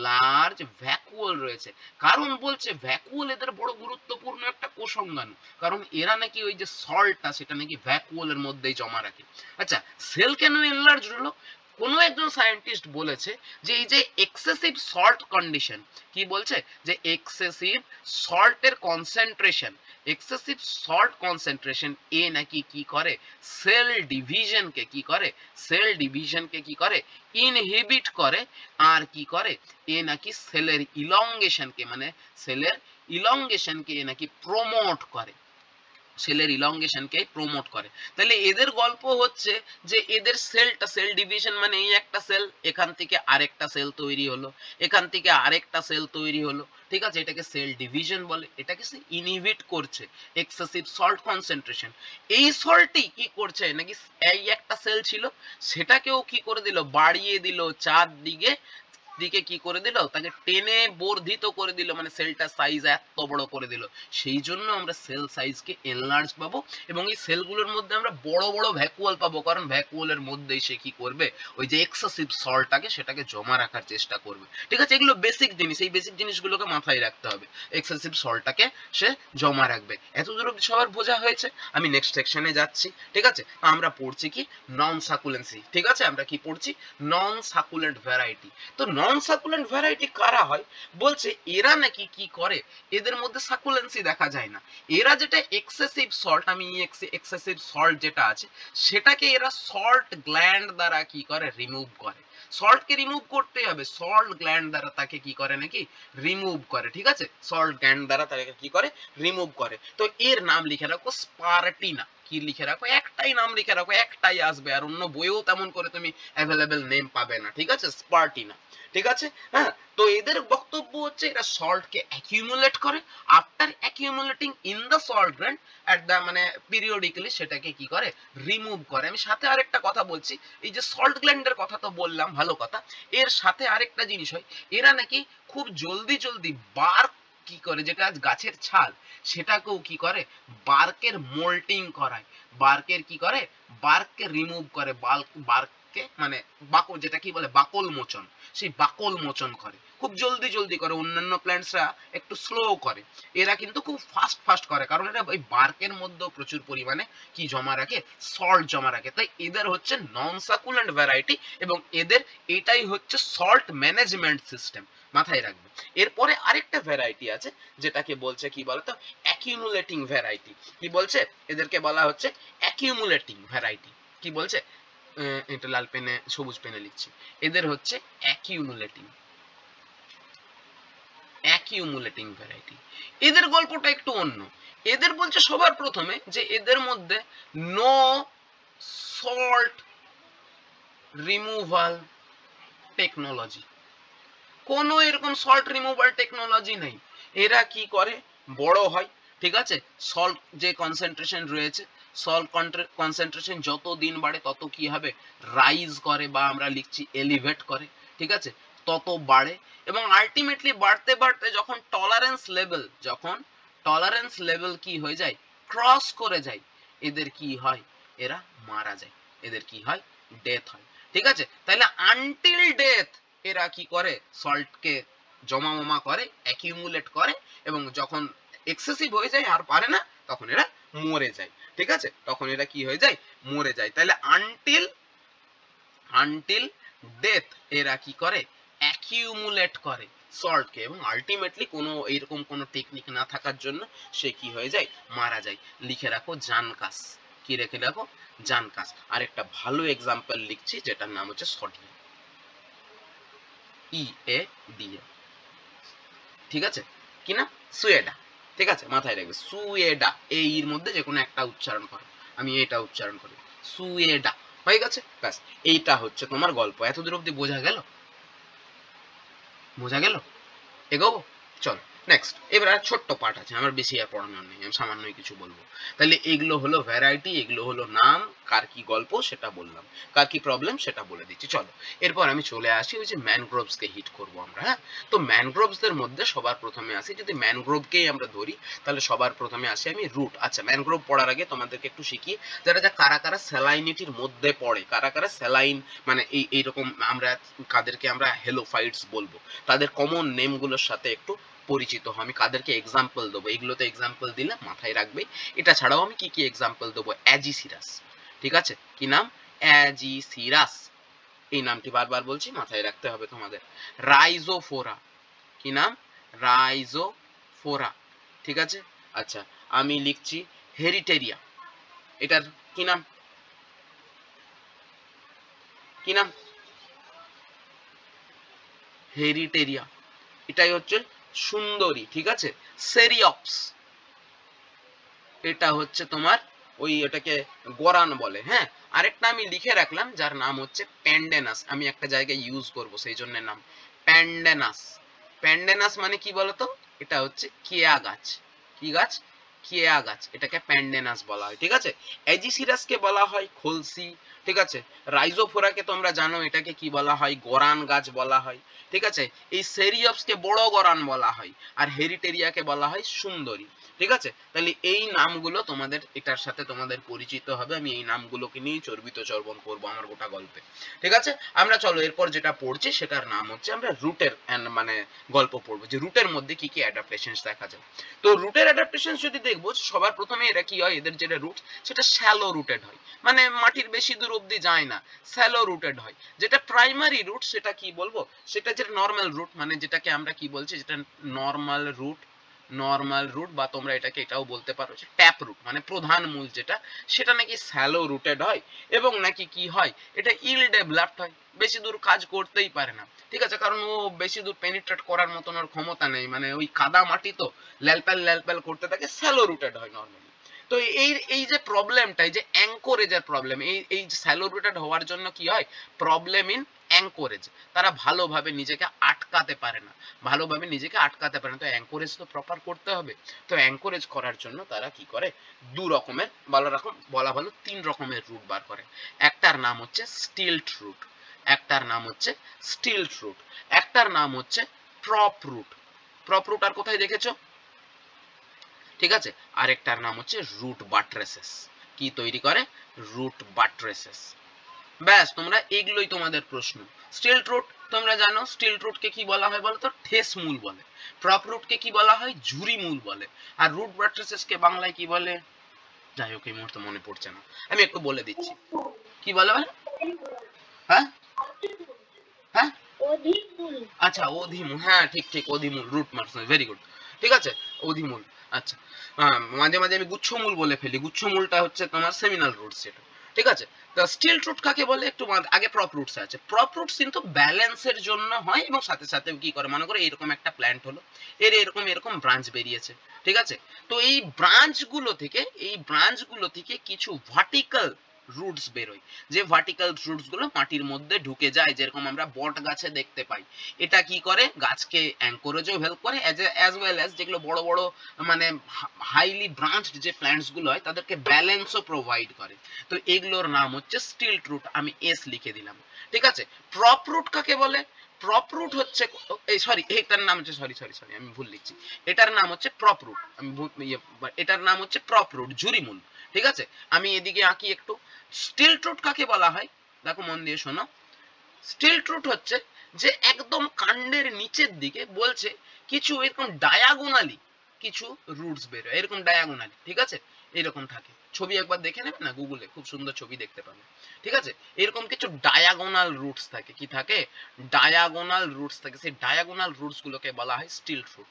A: লার্জ ভ্যাকুয়াল রয়েছে। কারণ বলছে ভ্যাকুয়াল এদের বড় গুরুত্বপূর্ণ একটা কোষাঙ্গাণু, কারণ এরা নাকি ওই যে সল্টটা সেটা নাকি ভ্যাকুয়ালের মধ্যেই জমা রাখে। আচ্ছা, সেল কেন এনলার্জ হলো? কোন একজন সায়েন্টিস্ট বলেছে যে এই যে এক্সেসিভ সল্ট কন্ডিশন, কি বলছে, যে এক্সেসিভ সল্টের কনসেন্ট্রেশন, এক্সেসিভ সল্ট কনসেন্ট্রেশন এ নাকি কি করে, সেল ডিভিশনকে কি করে, সেল ডিভিশনকে কি করে, ইনহিবিট করে। আর কি করে, এ নাকি সেলের ইলংগেশনকে, মানে সেলের ইলংগেশনকে এ নাকি প্রমোট করে, সেলের ইলংগেশনকে প্রমোট করে। তাহলে এদের গল্প হচ্ছে যে এদের সেলটা, সেল ডিভিশন মানে এই একটা সেল, এখান থেকে আরেকটা সেল তৈরি হলো, এখান থেকে আরেকটা সেল তৈরি হলো, ঠিক আছে, এটাকে সেল ডিভিশন বলে, এটাকে সে ইনহিবিট করছে এক্সেসিভ সল্ট কনসেন্ট্রেশন। এই সল্টই কি করছে নাকি এই একটা সেল ছিল সেটাকেও কি করে দিল, বাড়িয়ে দিল চারদিকে দিকে কি করে দিল, তাকে টেনে বর্ধিত করে দিল, মানে সেলটার সাইজ এত বড় করে দিল। সেই জন্য আমরা সেল সাইজকে এনলার্জ পাবো এবং এই সেলগুলোর মধ্যে আমরা বড় বড় ভ্যাকুয়াল পাবো, কারণ ভ্যাকুয়ালের মধ্যেই সে কি করবে, ওই যে এক্সেসিভ সল্টটাকে সেটাকে জমা রাখার চেষ্টা করবে। ঠিক আছে, এগুলো বেসিক জিনিস, এই বেসিক জিনিসগুলোকে মাথায় রাখতে হবে। এক্সেসিভ সল্টটাকে সে জমা রাখবে। এতদূর অবধি সবার বোঝা হয়েছে? আমি নেক্সট সেকশনে যাচ্ছি। ঠিক আছে, আমরা পড়ছি কি নন সাকুলেন্সি। ঠিক আছে, আমরা কি পড়ছি, নন সাকুলেন্ট ভ্যারাইটি। তো নন সাকুলেন্ট ভ্যারাইটি কারা হয়, বলছে এরা নাকি কি করে, এদের মধ্যে সাকুলেন্সি দেখা যায় না। এরা যেটা এক্সেসিভ সল্ট, আমি এক্সেসিভ সল্ট যেটা আছে সেটাকে এরা সল্ট গ্ল্যান্ড দ্বারা কি করে, রিমুভ করে। সল্টকে রিমুভ করতে হবে, সল্ট গ্ল্যান্ড দ্বারা তাকে কি করে নাকি রিমুভ করে। ঠিক আছে, সল্ট গ্ল্যান্ড দ্বারা তাকে কি করে, রিমুভ করে। তো এর নাম লিখে রাখো স্পার্টিনা। কি লিখে রাখো, একটাই নাম লিখে রাখো, একটাই আসবে, আর অন্য বইয়েও তেমন করে তুমি অ্যাভেলেবেল নেম পাবে না। ঠিক আছে, স্পার্টিনা। ঠিক আছে, হ্যাঁ। তো এদের বক্তব্য হচ্ছে এরা সল্টকে অ্যাকিউমুলেট করে, after accumulating in the salt gland at the মানে পিরিয়ডিক্যালি সেটাকে কি করে, রিমুভ করে। আমি সাথে আরেকটা কথা বলছি, এই যে সল্ট গ্ল্যান্ডের কথা তো বললাম, ভালো কথা, এর সাথে আরেকটা জিনিস হয়, এরা নাকি খুব জলদি জলদি বার্ক কি করে, যেটা গাছের ছাল সেটাকেও কি করে, বার্কের মোল্টিং করায়, বার্কের কি করে, বার্ককে রিমুভ করে, বার্ককে মানে বাকল, যেটা কি বলে বাকল মোচন, সেই বাকল মোচন করে, খুব জলদি জলদি করে। অন্যান্য প্ল্যান্টসরা একটু স্লো করে, এরা কিন্তু খুব ফাস্ট ফাস্ট করে, কারণ এরা ওই বার্কের মধ্যেও প্রচুর পরিমাণে কি জমা রাখে, সল্ট জমা রাখে। তাই এদের হচ্ছে নন সাকুলেন্ট ভ্যারাইটি এবং এদের এটাই হচ্ছে সল্ট ম্যানেজমেন্ট সিস্টেম, মাথায় রাখবে। এরপরে আরেকটা ভ্যারাইটি আছে যেটাকে বলছে কি বলতো, অ্যাকিউমুলেটিং ভ্যারাইটি। কি বলছে, এদেরকে বলা হচ্ছে অ্যাকিউমুলেটিং ভ্যারাইটি। কি বলছে, এটা লাল পেনে সবুজ পেনে লিখছি, এদের হচ্ছে অ্যাকিউমুলেটিং, অ্যাকিউমুলেটিং ভ্যারাইটি। এদের গল্পটা একটু অন্য। এদের বলছে সবার প্রথমে যে এদের মধ্যে নো সল্ট রিমুভাল টেকনোলজি, কোনো এরকম সল্ট রিমুভাল টেকনোলজি নেই। এরা কি করে, বড় হয়, ঠিক আছে, সল্ট যে কনসেন্ট্রেশন রয়েছে, সল্ট কনসেন্ট্রেশন যত দিন বাড়ে তত কি হবে, রাইজ করে, বা আমরা লিখছি এলিভেট করে। ঠিক আছে, তত বাড়ে এবং আলটিমেটলি বাড়তে বাড়তে যখন টলারেন্স লেভেল কি হয়ে যায়, ক্রস করে যায়, এদের কি হয়, এরা মারা যায়, এদের কি হয়, ডেথ হয়। ঠিক আছে, তাহলে আনটিল ডেথ এরা কি করে, সল্টকে জমা করে, অ্যাকিউমুলেট করে, এবং যখন এক্সেসিভ হয়ে যায় আর পারে না তখন এরা মরে যায়। ঠিক আছে, তখন এরা কি হয়ে যায়, মরে যায়। তাহলে আনটিল ডেথ এরা কি করে, অ্যাকিউমুলেট করে সল্টকে, এবং আলটিমেটলি কোনো এইরকম কোনো টেকনিক না থাকার জন্য সে কি হয়ে যায়, মারা যায়। লিখে রাখো জানকাস। কি রেখে রাখো, জানকাস। আর একটা ভালো এক্সাম্পল লিখছি যেটার নাম হচ্ছে সোডিয়াম, EADA। ঠিক আছে, কি না, সুয়েডা। ঠিক আছে, মাথায় রাখবে সুয়েডা, এই এর মধ্যে যে কোনো একটা উচ্চারণ করো, আমি এটা উচ্চারণ করি, সুয়েডা। হয়ে গেছে, ব্যাস, এইটা হচ্ছে তোমার গল্প। এতদূর অব্দি বোঝা গেল, বোঝা গেল? এগোবো, চল নেক্সট। এবার আর ছোট্ট পার্ট আছে, আমার বেশি আর পড়ানোর নেই, আমি সামান্যই কিছু বলবো। তাহলে এগুলো হলো ভ্যারাইটি, এগুলো হলো নাম, কার কি গল্প সেটা বললাম, কার কি প্রবলেম সেটা বলে দিচ্ছি। চলো এরপর আমি চলে আসি ওই যে ম্যানগ্রোভসকে হিট করব আমরা। হ্যাঁ, তো ম্যানগ্রোভসদের মধ্যে সবার প্রথমে আসি, যদি ম্যানগ্রোভকেই আমরা ধরি তাহলে সবার প্রথমে আসি আমি রুট। আচ্ছা, ম্যানগ্রোভ পড়ার আগে তোমাদেরকে একটু শিখি, যারা কারা কারা স্যালাইনিটির মধ্যে পড়ে, কারা কারা স্যালাইন মানে এইরকম আমরা কাদেরকে আমরা হেলোফাইটস বলবো, তাদের কমন নেমগুলোর সাথে একটু পরিচিত হও। আমি কাদেরকে এক্সাম্পল দেবো, এগুলোতে এক্সাম্পল দিলে মাথায় রাখবে। এটা ছাড়াও আমি কি কি এক্সাম্পল দেবো, অ্যাজিসিরাস। ঠিক আছে, কি নাম, অ্যাজিসিরাস, এই নামটি বারবার বলছি, মাথায় রাখতে হবে তোমাদের। রাইজোফোরা, কি নাম, রাইজোফোরা। ঠিক আছে, আচ্ছা আমি লিখছি হেরিটেরিয়া, এটার কি নাম, কি নাম, হেরিটেরিয়া, এটাই হচ্ছে সুন্দরী। ঠিক আছে, সেরিয়পস, এটা হচ্ছে তোমার ওই ওটাকে গোরান বলে। হ্যাঁ, আরেকটা আমি লিখে রাখলাম যার নাম হচ্ছে প্যান্ডেনাস, আমি একটা জায়গায় ইউজ করব সেই জন্য নাম প্যান্ডেনাস। প্যান্ডেনাস মানে কি বলতো, এটা হচ্ছে কেয়া গাছ। কি গাছ? কেয়া গাছ, এটাকে প্যান্ডেনাস বলা হয়। ঠিক আছে, অ্যাজিসিরাসকে বলা হয় খলসি। ঠিক আছে, রাইজোফোরাকে তোমরা জানো এটাকে কি বলা হয়, গরান গাছ বলা হয়। ঠিক আছে, এই সেরিয়পসকে বড় গরান বলা হয়, আর হেরিটেরিয়াকে বলা হয় সুন্দরী। ঠিক আছে, তাহলে এই নামগুলো তোমাদের, এটার সাথে তোমাদের পরিচিত হবে। আমি এই নামগুলোকে নিয়ে চর্বিত চর্বণ করবো আমার গোটা গল্পে। ঠিক আছে, আমরা চলো এরপর যেটা পড়ছি সেটার নাম হচ্ছে, আমরা রুটের মানে গল্প পড়বো, যে রুটের মধ্যে কি কি অ্যাডাপ্টেশনস দেখা যায়। তো রুটের অ্যাডাপ্টেশনস যদি দেখবো, সবার প্রথমে এরা কি হয়, এদের যেটা রুট সেটা শ্যালো রুটেড হয়, মানে মাটির বেশি দূর অব্দি যায় না, শ্যালো রুটেড হয়। যেটা প্রাইমারি রুট সেটা কি বলবো, সেটা যেটা নর্মাল রুট, মানে যেটাকে আমরা কি বলছি, যেটা নর্মাল রুট, নর্মাল রুট, বা তোমরা এটাকে এটাও বলতে পারো যে ট্যাপ রুট, মানে প্রধান মূল যেটা, সেটা নাকি শ্যালো রুটেড হয়, এবং নাকি কি হয়, এটা ইল ডেভেলপড হয়, বেশি দূর কাজ করতেই পারে না। ঠিক আছে, কারণ ও বেশি দূর পেনিট্রেট করার মতন ওর ক্ষমতা নেই, মানে ওই কাদা মাটি তো ল্যালপ্যাল ল্যালপ্যাল করতে থাকে, শ্যালো রুটেড হয় নর্মালি। তো এই যে প্রবলেমটা, এই যে অ্যাঙ্করেজের প্রবলেম, এই শ্যালো রুটেড হওয়ার জন্য কি হয়, প্রবলেম ইন অ্যাঙ্করেজ, তারা ভালোভাবে নিজেকে আটকাতে পারে না, ভালোভাবে নিজেকে আটকাতে পারে না। তো অ্যাঙ্করেজ তো প্রপার করতে হবে। তো অ্যাঙ্করেজ করার জন্য তারা কি করে, দু রকমের বলা ভালো 3 রকমের রুট বার করে। একটার নাম হচ্ছে স্টিলট রুট, একটার নাম হচ্ছে স্টিলট রুট, একটার নাম হচ্ছে প্রপ রুট। প্রপ রুট আর কোথায় দেখেছো? ঠিক আছে, আরেকটার নাম হচ্ছে রুট বাট্রেসেস। কি তৈরি করে? রুট বাট্রেসেস। ব্যাস, তোমরা এগুলোই তোমাদের প্রশ্ন। স্টিলট রুট তোমরা জানো, স্টিলট রুটকে কি বলা হয় বলো তো, ঠেস মূল বলে। প্রপ রুটকে কি বলা হয়, ঝুরি মূল বলে। আর রুট বাট্রেসেসকে বাংলায় কি বলে, যাই হোক এই মুহূর্তে মনে পড়ছে না, আমি একটু বলে দিচ্ছি। কি বলে ভাই? হ্যাঁ হ্যাঁ, আচ্ছা অধিমূল, হ্যাঁ ঠিক ঠিক, অধিমূল, রুট মার্স, ভেরি গুড। ঠিক আছে, অধিমূল। আচ্ছা, মাঝে মাঝে আমি গুচ্ছমূল বলে ফেলি, গুচ্ছমূলটা হচ্ছে তোমার সেমিনাল রুটস যেটা। ঠিক আছে, তো স্টিল রুট কাকে বলে, একটু আগে প্রপ রুটস আছে। প্রপ রুটস কিন্তু ব্যালেন্সের জন্য হয়, এবং সাথে সাথে কি করে, মনে করে এরকম একটা প্ল্যান্ট হলো, এর এরকম এরকম ব্রাঞ্চ বেরিয়েছে। ঠিক আছে, তো এই ব্রাঞ্চগুলো থেকে কিছু ভার্টিক্যাল রুটস বেরোয়, যে ভার্টিক্যাল রুটস গুলো মাটির মধ্যে ঢুকে যায়, যেরকম আমরা বট গাছে দেখতে পাই। এটা কি করে, গাছকে অ্যাঙ্করেজও হেল্প করে, অ্যাজ ওয়েল অ্যাজ যেগুলো বড় বড় মানে হাইলি ব্রাঞ্চড যে প্ল্যান্টস গুলো হয়, তাদেরকে ব্যালেন্সও প্রোভাইড করে। তো এগুলোর নাম হচ্ছে স্টিলট রুট, আমি এস লিখে দিলাম। ঠিক আছে, প্রপ রুট কাকে বলে, প্রপ রুট হচ্ছে, এই সরি, এটার নাম হচ্ছে, সরি সরি সরি আমি ভুল লিখছি, এটার নাম হচ্ছে প্রপ রুট, আমি এটার নাম হচ্ছে প্রপ রুট, ঝুরিমূল। ঠিক আছে, আমি এদিকে আঁকি একটু। স্টিলট রুট কাকে বলা হয়, দেখো মন দিয়ে শোনো। স্টিলট রুট হচ্ছে যে একদম কাণ্ডের নিচের দিকে বলছে কিছু এরকম ডায়াগোনালি কিছু রুটস বেরোয়, এরকম ডায়াগোনালি। ঠিক আছে, এরকম থাকে, ছবি একবার দেখে নেবে না গুগলে, খুব সুন্দর ছবি দেখতে পাবে। ঠিক আছে, এরকম কিছু ডায়াগোনাল রুটস থাকে, কি থাকে, ডায়াগোনাল রুটস থাকে, সেই ডায়াগোনাল রুটস গুলোকে বলা হয় স্টিলট রুট।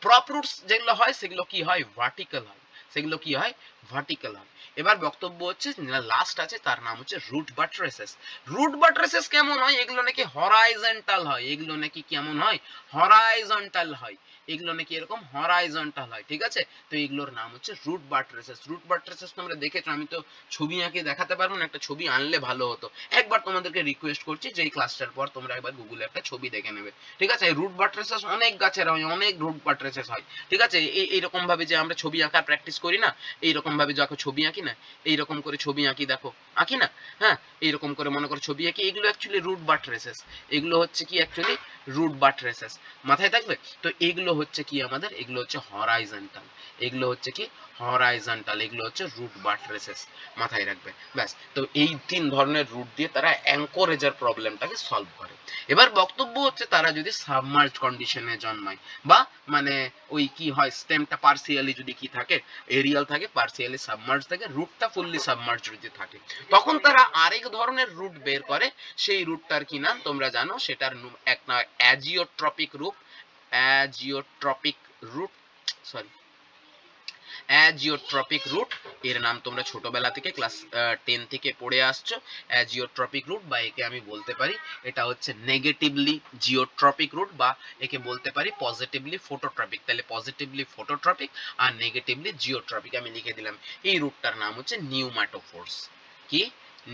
A: প্রপ রুটস যেগুলো হয় সেগুলো কি হয়, ভার্টিক্যাল হয়, সেগুলো কি হয়, ভার্টিক্যাল হয়। এবার বক্তব্য হচ্ছে, লাস্ট আছে, তার নাম হচ্ছে রুট বাট্রেসেস। রুট বাট্রেসেস কেমন হয়, এগুলো নাকি হরাইজন্টাল হয়, এগুলো নাকি কেমন হয়, হরাইজন্টাল হয়, এগুলো নাকি এরকম হরাইজন্টাল হয়। ঠিক আছে, তো এগুলোর নাম হচ্ছে রুট বাট্রেসেস। রুট বাট্রেসেস তোমরা দেখেছো, আমি তো ছবি আঁকে দেখাতে পারবো না, একটা ছবি আনলে ভালো হতো। একবার তোমাদেরকে রিকোয়েস্ট করছি যে এই ক্লাসটার পর তোমরা একবার গুগলে একটা ছবি দেখে নেবে। ঠিক আছে, রুট বাট্রেসেস অনেক গাছের হয়, অনেক রুট বাট্রেসেস হয়। ঠিক আছে, এইরকম ভাবে যে আমরা ছবি আঁকার প্র্যাকটিস করি না, এইরকম ভাবে যখন ছবি আঁকি না, এইরকম করে ছবি আঁকি, দেখো আঁকি না, হ্যাঁ, এইরকম করে মনে করো ছবি আঁকি, এগুলো অ্যাকচুয়ালি রুট বাট্রেসেস। এগুলো হচ্ছে কি অ্যাকচুয়ালি রুট বাট্রেসেস, মাথায় থাকবে। তো এগুলো হচ্ছে কি আমাদের, এগুলো হচ্ছে হরাইজন্টাল, এগুলো হচ্ছে কি হরাইজন্টাল, এগুলো হচ্ছে রুট বাট্রেসেস, মাথায় রাখবে। ব্যাস, তো এই 3 ধরনের রুট দিয়ে তারা অ্যাঙ্করেজের প্রবলেমটাকে সলভ করে। এবার বক্তব্য হচ্ছে, তারা যদি সাবমার্জ কন্ডিশনে জন্মায়, বা মানে ওই কি হয়, স্টেমটা পার্সিয়ালি যদি কি থাকে, এরিয়াল থাকে, পার্সিয়ালি সাবমার্জ থাকে, রুটটা ফুললি সাবমার্জ যদি থাকে, তখন তারা আরেক ধরনের রুট বের করে। সেই রুটটার কি নাম তোমরা জানো, সেটার এক না অ্যাজিওট্রপিক রুট, অ্যাজিওট্রপিক রুট, সরি, অ্যাজিওট্রপিক রুট। এর নাম তোমরা ছোটবেলা থেকে ক্লাস 10 থেকে পড়ে আসছো, অ্যাজিওট্রপিক রুট, বা একে আমি বলতে পারি এটা হচ্ছে নেগেটিভলি জিওট্রপিক রুট, বা একে বলতে পারি পজিটিভলি ফোটোট্রপিক। তাহলে পজিটিভলি ফোটোট্রপিক আর নেগেটিভলি জিওট্রপিক আমি লিখে দিলাম। এই রুটটার নাম হচ্ছে নিউম্যাটোফোর্স। কি?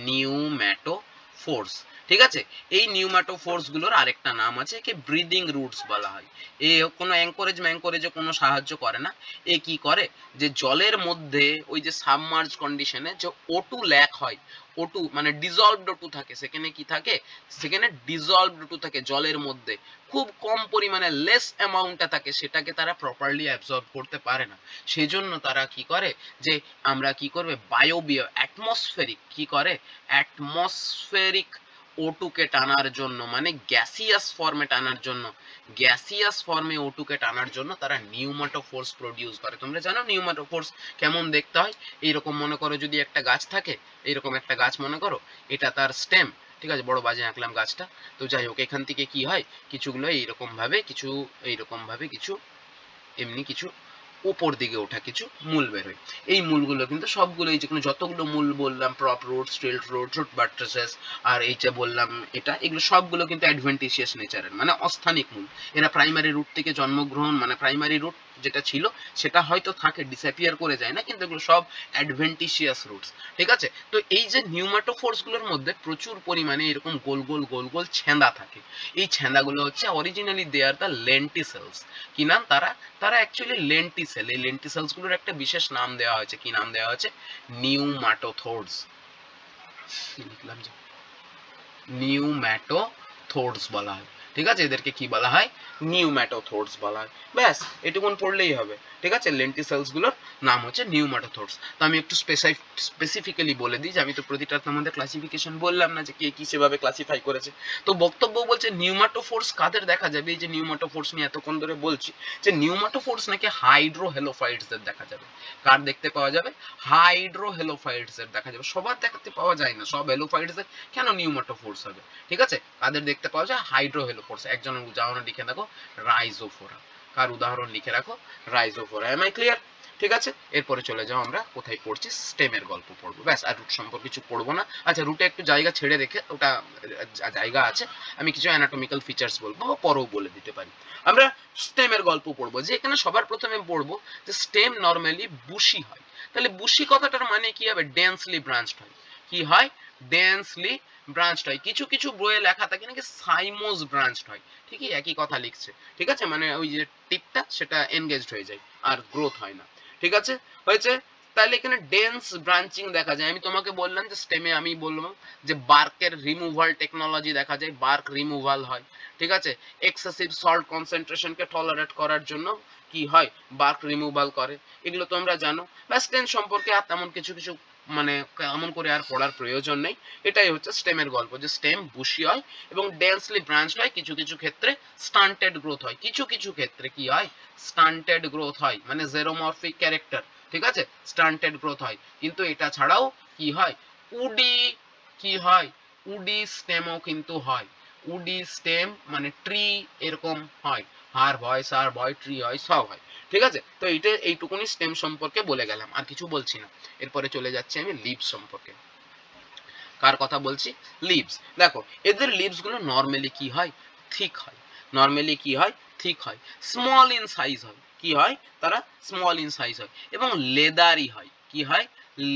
A: নিউম্যাটোফোর্স। ঠিক আছে। এই নিউম্যাটোফোর্স গুলোর আরেকটা নাম আছে, একে ব্রিদিং রুটস বলা হয়। এ কোনো অ্যাঙ্করেজে কোনো সাহায্য করে না। এ কি করে যে জলের মধ্যে ওই যে সাবমার্জ কন্ডিশনে যে O2 ল্যাক হয়, O2 মানে ডিজলভড O2 থাকে, সেখানে কি থাকে, সেখানে ডিজলভড O2 থাকে জলের মধ্যে, খুব কম পরিমাণে লেস অ্যামাউন্টে থাকে, সেটাকে তারা প্রপারলি অ্যাবজর্ব করতে পারে না। সেজন্য তারা কি করে যে আমরা কি করবে বায়োবিও অ্যাটমসফেরিক কি করে অ্যাটমসফেরিক O2 কে টানার জন্য, মানে গ্যাসিয়াস ফর্মে টানার জন্য, গ্যাসিয়াস ফর্মে O2 কে টানার জন্য তারা নিউম্যাটোফোর্স প্রডিউস করে। তোমরা জানো নিউম্যাটোফোর্স কেমন দেখতে হয়? এইরকম মনে করো যদি একটা গাছ থাকে, এইরকম একটা গাছ মনে করো, এটা তার স্টেম, ঠিক আছে, বড় বাজে আঁকলাম গাছটা। তো যাই হোক, এখান থেকে কি হয় কিছুগুলো এইরকম ভাবে কিছু এমনি কিছু উপর দিকে ওঠা কিছু মূল বের হয়। এই মূলগুলো কিন্তু সবগুলো এই যেগুলো যতগুলো মূল বললাম, prop root, stilt root, root buttresses, আর এই যে বললাম এটা, এগুলো সবগুলো কিন্তু অ্যাডভেন্টিশিয়াস নেচারের, মানে অস্থানিক মূল। এরা প্রাইমারি রুট থেকে জন্মগ্রহণ, মানে প্রাইমারি রুট যেটা ছিল সেটা হয়তো থাকে, ডিসঅ্যাপিয়ার করে যায় না, কিন্তু এগুলো সব অ্যাডভেন্টিশিয়াস রুটস। ঠিক আছে। তো এই যে নিউম্যাটোফোর্স গুলোর মধ্যে প্রচুর পরিমাণে এরকম গোল গোল ছেঁদা থাকে। এই ছেঁদাগুলো হচ্ছে অরিজিনালি দে আর দ্য লেন্টিসেলস। কি নাম? তারা অ্যাকচুয়ালি লেন্টিসেল। এই লেন্টিসেলস গুলোর একটা বিশেষ নাম দেওয়া হয়েছে। কি নাম দেওয়া হয়েছে? নিউম্যাটোথোর্স। কি লিখলাম যে নিউম্যাটোথোর্স বলা হয়। ঠিক আছে, এদেরকে কি বলা হয়? নিউম্যাটোথোর্স বলা হয়। ব্যাস এটুকুন পড়লেই হবে। ঠিক আছে, লেন্টিসেলস গুলোর নাম হচ্ছে নিউম্যাটোথোর্স। তো আমি একটু স্পেসিফিক্যালি বলে দিই যে আমি তো প্রতিটা তোমাদের ক্লাসিফিকেশন বললাম না যে কে কি সেভাবে ক্লাসিফাই করেছে। তো বক্তব্য বলছে নিউম্যাটোফোর্স কাদের দেখা যাবে? এই যে নিউম্যাটোফোর্স নিয়ে এতক্ষণ ধরে বলছি, যে নিউম্যাটোফোর্স নাকি হাইড্রোহেলোফাইটসদের দেখা যাবে। কার দেখতে পাওয়া যাবে? হাইড্রোহেলোফাইটসদের দেখা যাবে। সবার দেখাতে পাওয়া যায় না, সব হেলোফাইটসদের কেন নিউম্যাটোফোর্স হবে? ঠিক আছে, কাদের দেখতে পাওয়া যায়? হাইড্রোহেলোফোর্স। একজনের উদাহরণ লিখে রাখো, রাইজোফোরা। কার উদাহরণ লিখে রাখো? রাইজোফোরা। Am I clear? ঠিক আছে, এরপরে চলে যাও, আমরা কোথায় পড়ছি? স্টেমের গল্প পড়বো। ব্যাস, আর রুট সম্পর্কে কিছু পড়বো না। আচ্ছা, রুটে একটু জায়গা ছেড়ে রেখে, ওটা জায়গা আছে, আমি কিছু অ্যানাটমিক্যাল ফিচার্স বলবো, বা পরেও বলে দিতে পারি। আমরা স্টেমের গল্প পড়বো, যে এখানে সবার প্রথমে পড়বো যে স্টেম নরমালি বুশি হয়। তাহলে বুশি কথাটার মানে কি হবে? ডেন্সলি ব্রাঞ্চড হয়। কি হয়? ডেন্সলি ব্রাঞ্চড হয়। কিছু কিছু বইয়ে লেখা থাকে নাকি সাইমোস ব্রাঞ্চড হয়। ঠিকই একই কথা লিখছে। ঠিক আছে, মানে ওই যে টিপটা সেটা এনগেজড হয়ে যায়, আর গ্রোথ হয় না। ঠিক আছে, হয়েছে। তাহলে এখানে ডেন্স ব্রাঞ্চিং দেখা যায়। আমি তোমাকে বললাম যে স্টেমে আমি বললাম যে বার্কের রিমুভাল টেকনোলজি দেখা যায়, বার্ক রিমুভাল হয়। ঠিক আছে, এক্সেসিভ সল্ট কনসেন্ট্রেশনকে টলারেট করার জন্য কি হয়? বার্ক রিমুভাল করে। এগুলো তোমরা জানো। বা স্টেম সম্পর্কে আর তেমন কিছু মানে এমন করে আর পড়ার প্রয়োজন নেই। এটাই হচ্ছে স্টেমের গল্প, যে স্টেম বুশি হয় এবং ডেন্সলি ব্রাঞ্চ হয়। কিছু কিছু ক্ষেত্রে স্টান্টেড গ্রোথ হয়, কিছু কিছু ক্ষেত্রে কি হয়? স্টান্টেড গ্রোথ হয়, মানে জেরোমরফিক ক্যারেক্টার। ঠিক আছে, স্টান্টেড গ্রোথ হয়। কিন্তু এটা ছাড়াও কি হয়? উডি কি হয়? উডি স্টেমও কিন্তু হয়। উডি স্টেম মানে ট্রি এরকম হয়, হার্ব হয়, সার্ব হয়, ট্রি হয়, সব হয়। ঠিক আছে, তো এইটুকুনি স্টেম সম্পর্কে বলে গেলাম, আর কিছু বলছি না। এরপরে চলে যাচ্ছি আমি লিভস সম্পর্কে। কার কথা বলছি? লিভস। দেখো, এদের লিভস গুলো নরমালি কি হয়? থিক হয়। নরমালি কি হয়? থিক হয়। স্মল ইন সাইজ হয়। কি হয়? তারা স্মল ইন সাইজ হয় এবং লেদারি হয়। কি হয়?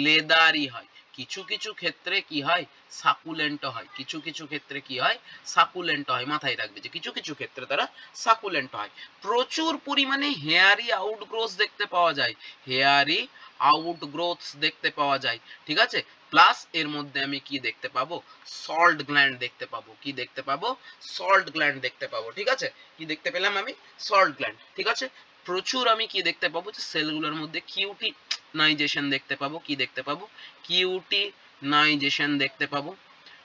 A: লেদারি হয়। কিছু কিছু ক্ষেত্রে কি হয়? সাকুলেন্ট হয়। কিছু কিছু ক্ষেত্রে কি হয়? সাকুলেন্ট হয়। মাথায় রাখবে যে কিছু কিছু ক্ষেত্রে তারা সাকুলেন্ট হয়। প্রচুর পরিমাণে হেয়ারি আউটগ্রোথ দেখতে পাওয়া যায়। হেয়ারি আউটগ্রোথ দেখতে পাওয়া যায়। ঠিক আছে, প্লাস এর মধ্যে আমি কি দেখতে পাবো? সল্ট গ্ল্যান্ড দেখতে পাবো। কি দেখতে পাবো? সল্ট গ্ল্যান্ড দেখতে পাবো। ঠিক আছে, কি দেখতে পেলাম আমি? Salt gland. ঠিক আছে, প্রচুর আমি কি দেখতে পাবো? যে সেলগুলোর মধ্যে কিউটিনাইজেশন দেখতে পাবো। কি দেখতে পাবো? কিউটিনাইজেশন দেখতে পাবো।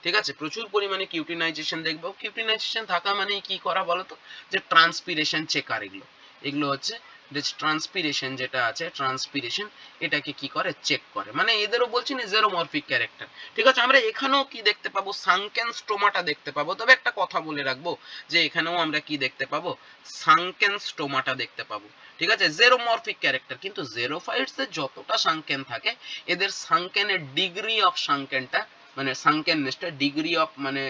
A: ঠিক আছে, প্রচুর পরিমাণে কিউটিনাইজেশন দেখবো। কিউটিনাইজেশন থাকা মানে কি করা বলতো? যে ট্রান্সপিরেশন চেকার। এগুলো হচ্ছে যে ট্রান্সপিরেশন যেটা আছে, ট্রান্সপিরেশন এটাকে কি করে? চেক করে। মানে এদেরও বলছি না জেরোমরফিক ক্যারেক্টার। ঠিক আছে, আমরা এখানেও কি দেখতে পাবো? সানকেন স্টোমাটা দেখতে পাবো। তবে একটা কথা বলে রাখবো, যে এখানেও আমরা কি দেখতে পাবো? সানকেন স্টোমাটা দেখতে পাবো। ঠিক আছে, জেরোমরফিক ক্যারেক্টার। কিন্তু জেরোফাইটসের যতটা সানকেন থাকে, এদের সানকেনের ডিগ্রি অফ সানকেনটা, মানে সানকেননেসটা, ডিগ্রি অফ মানে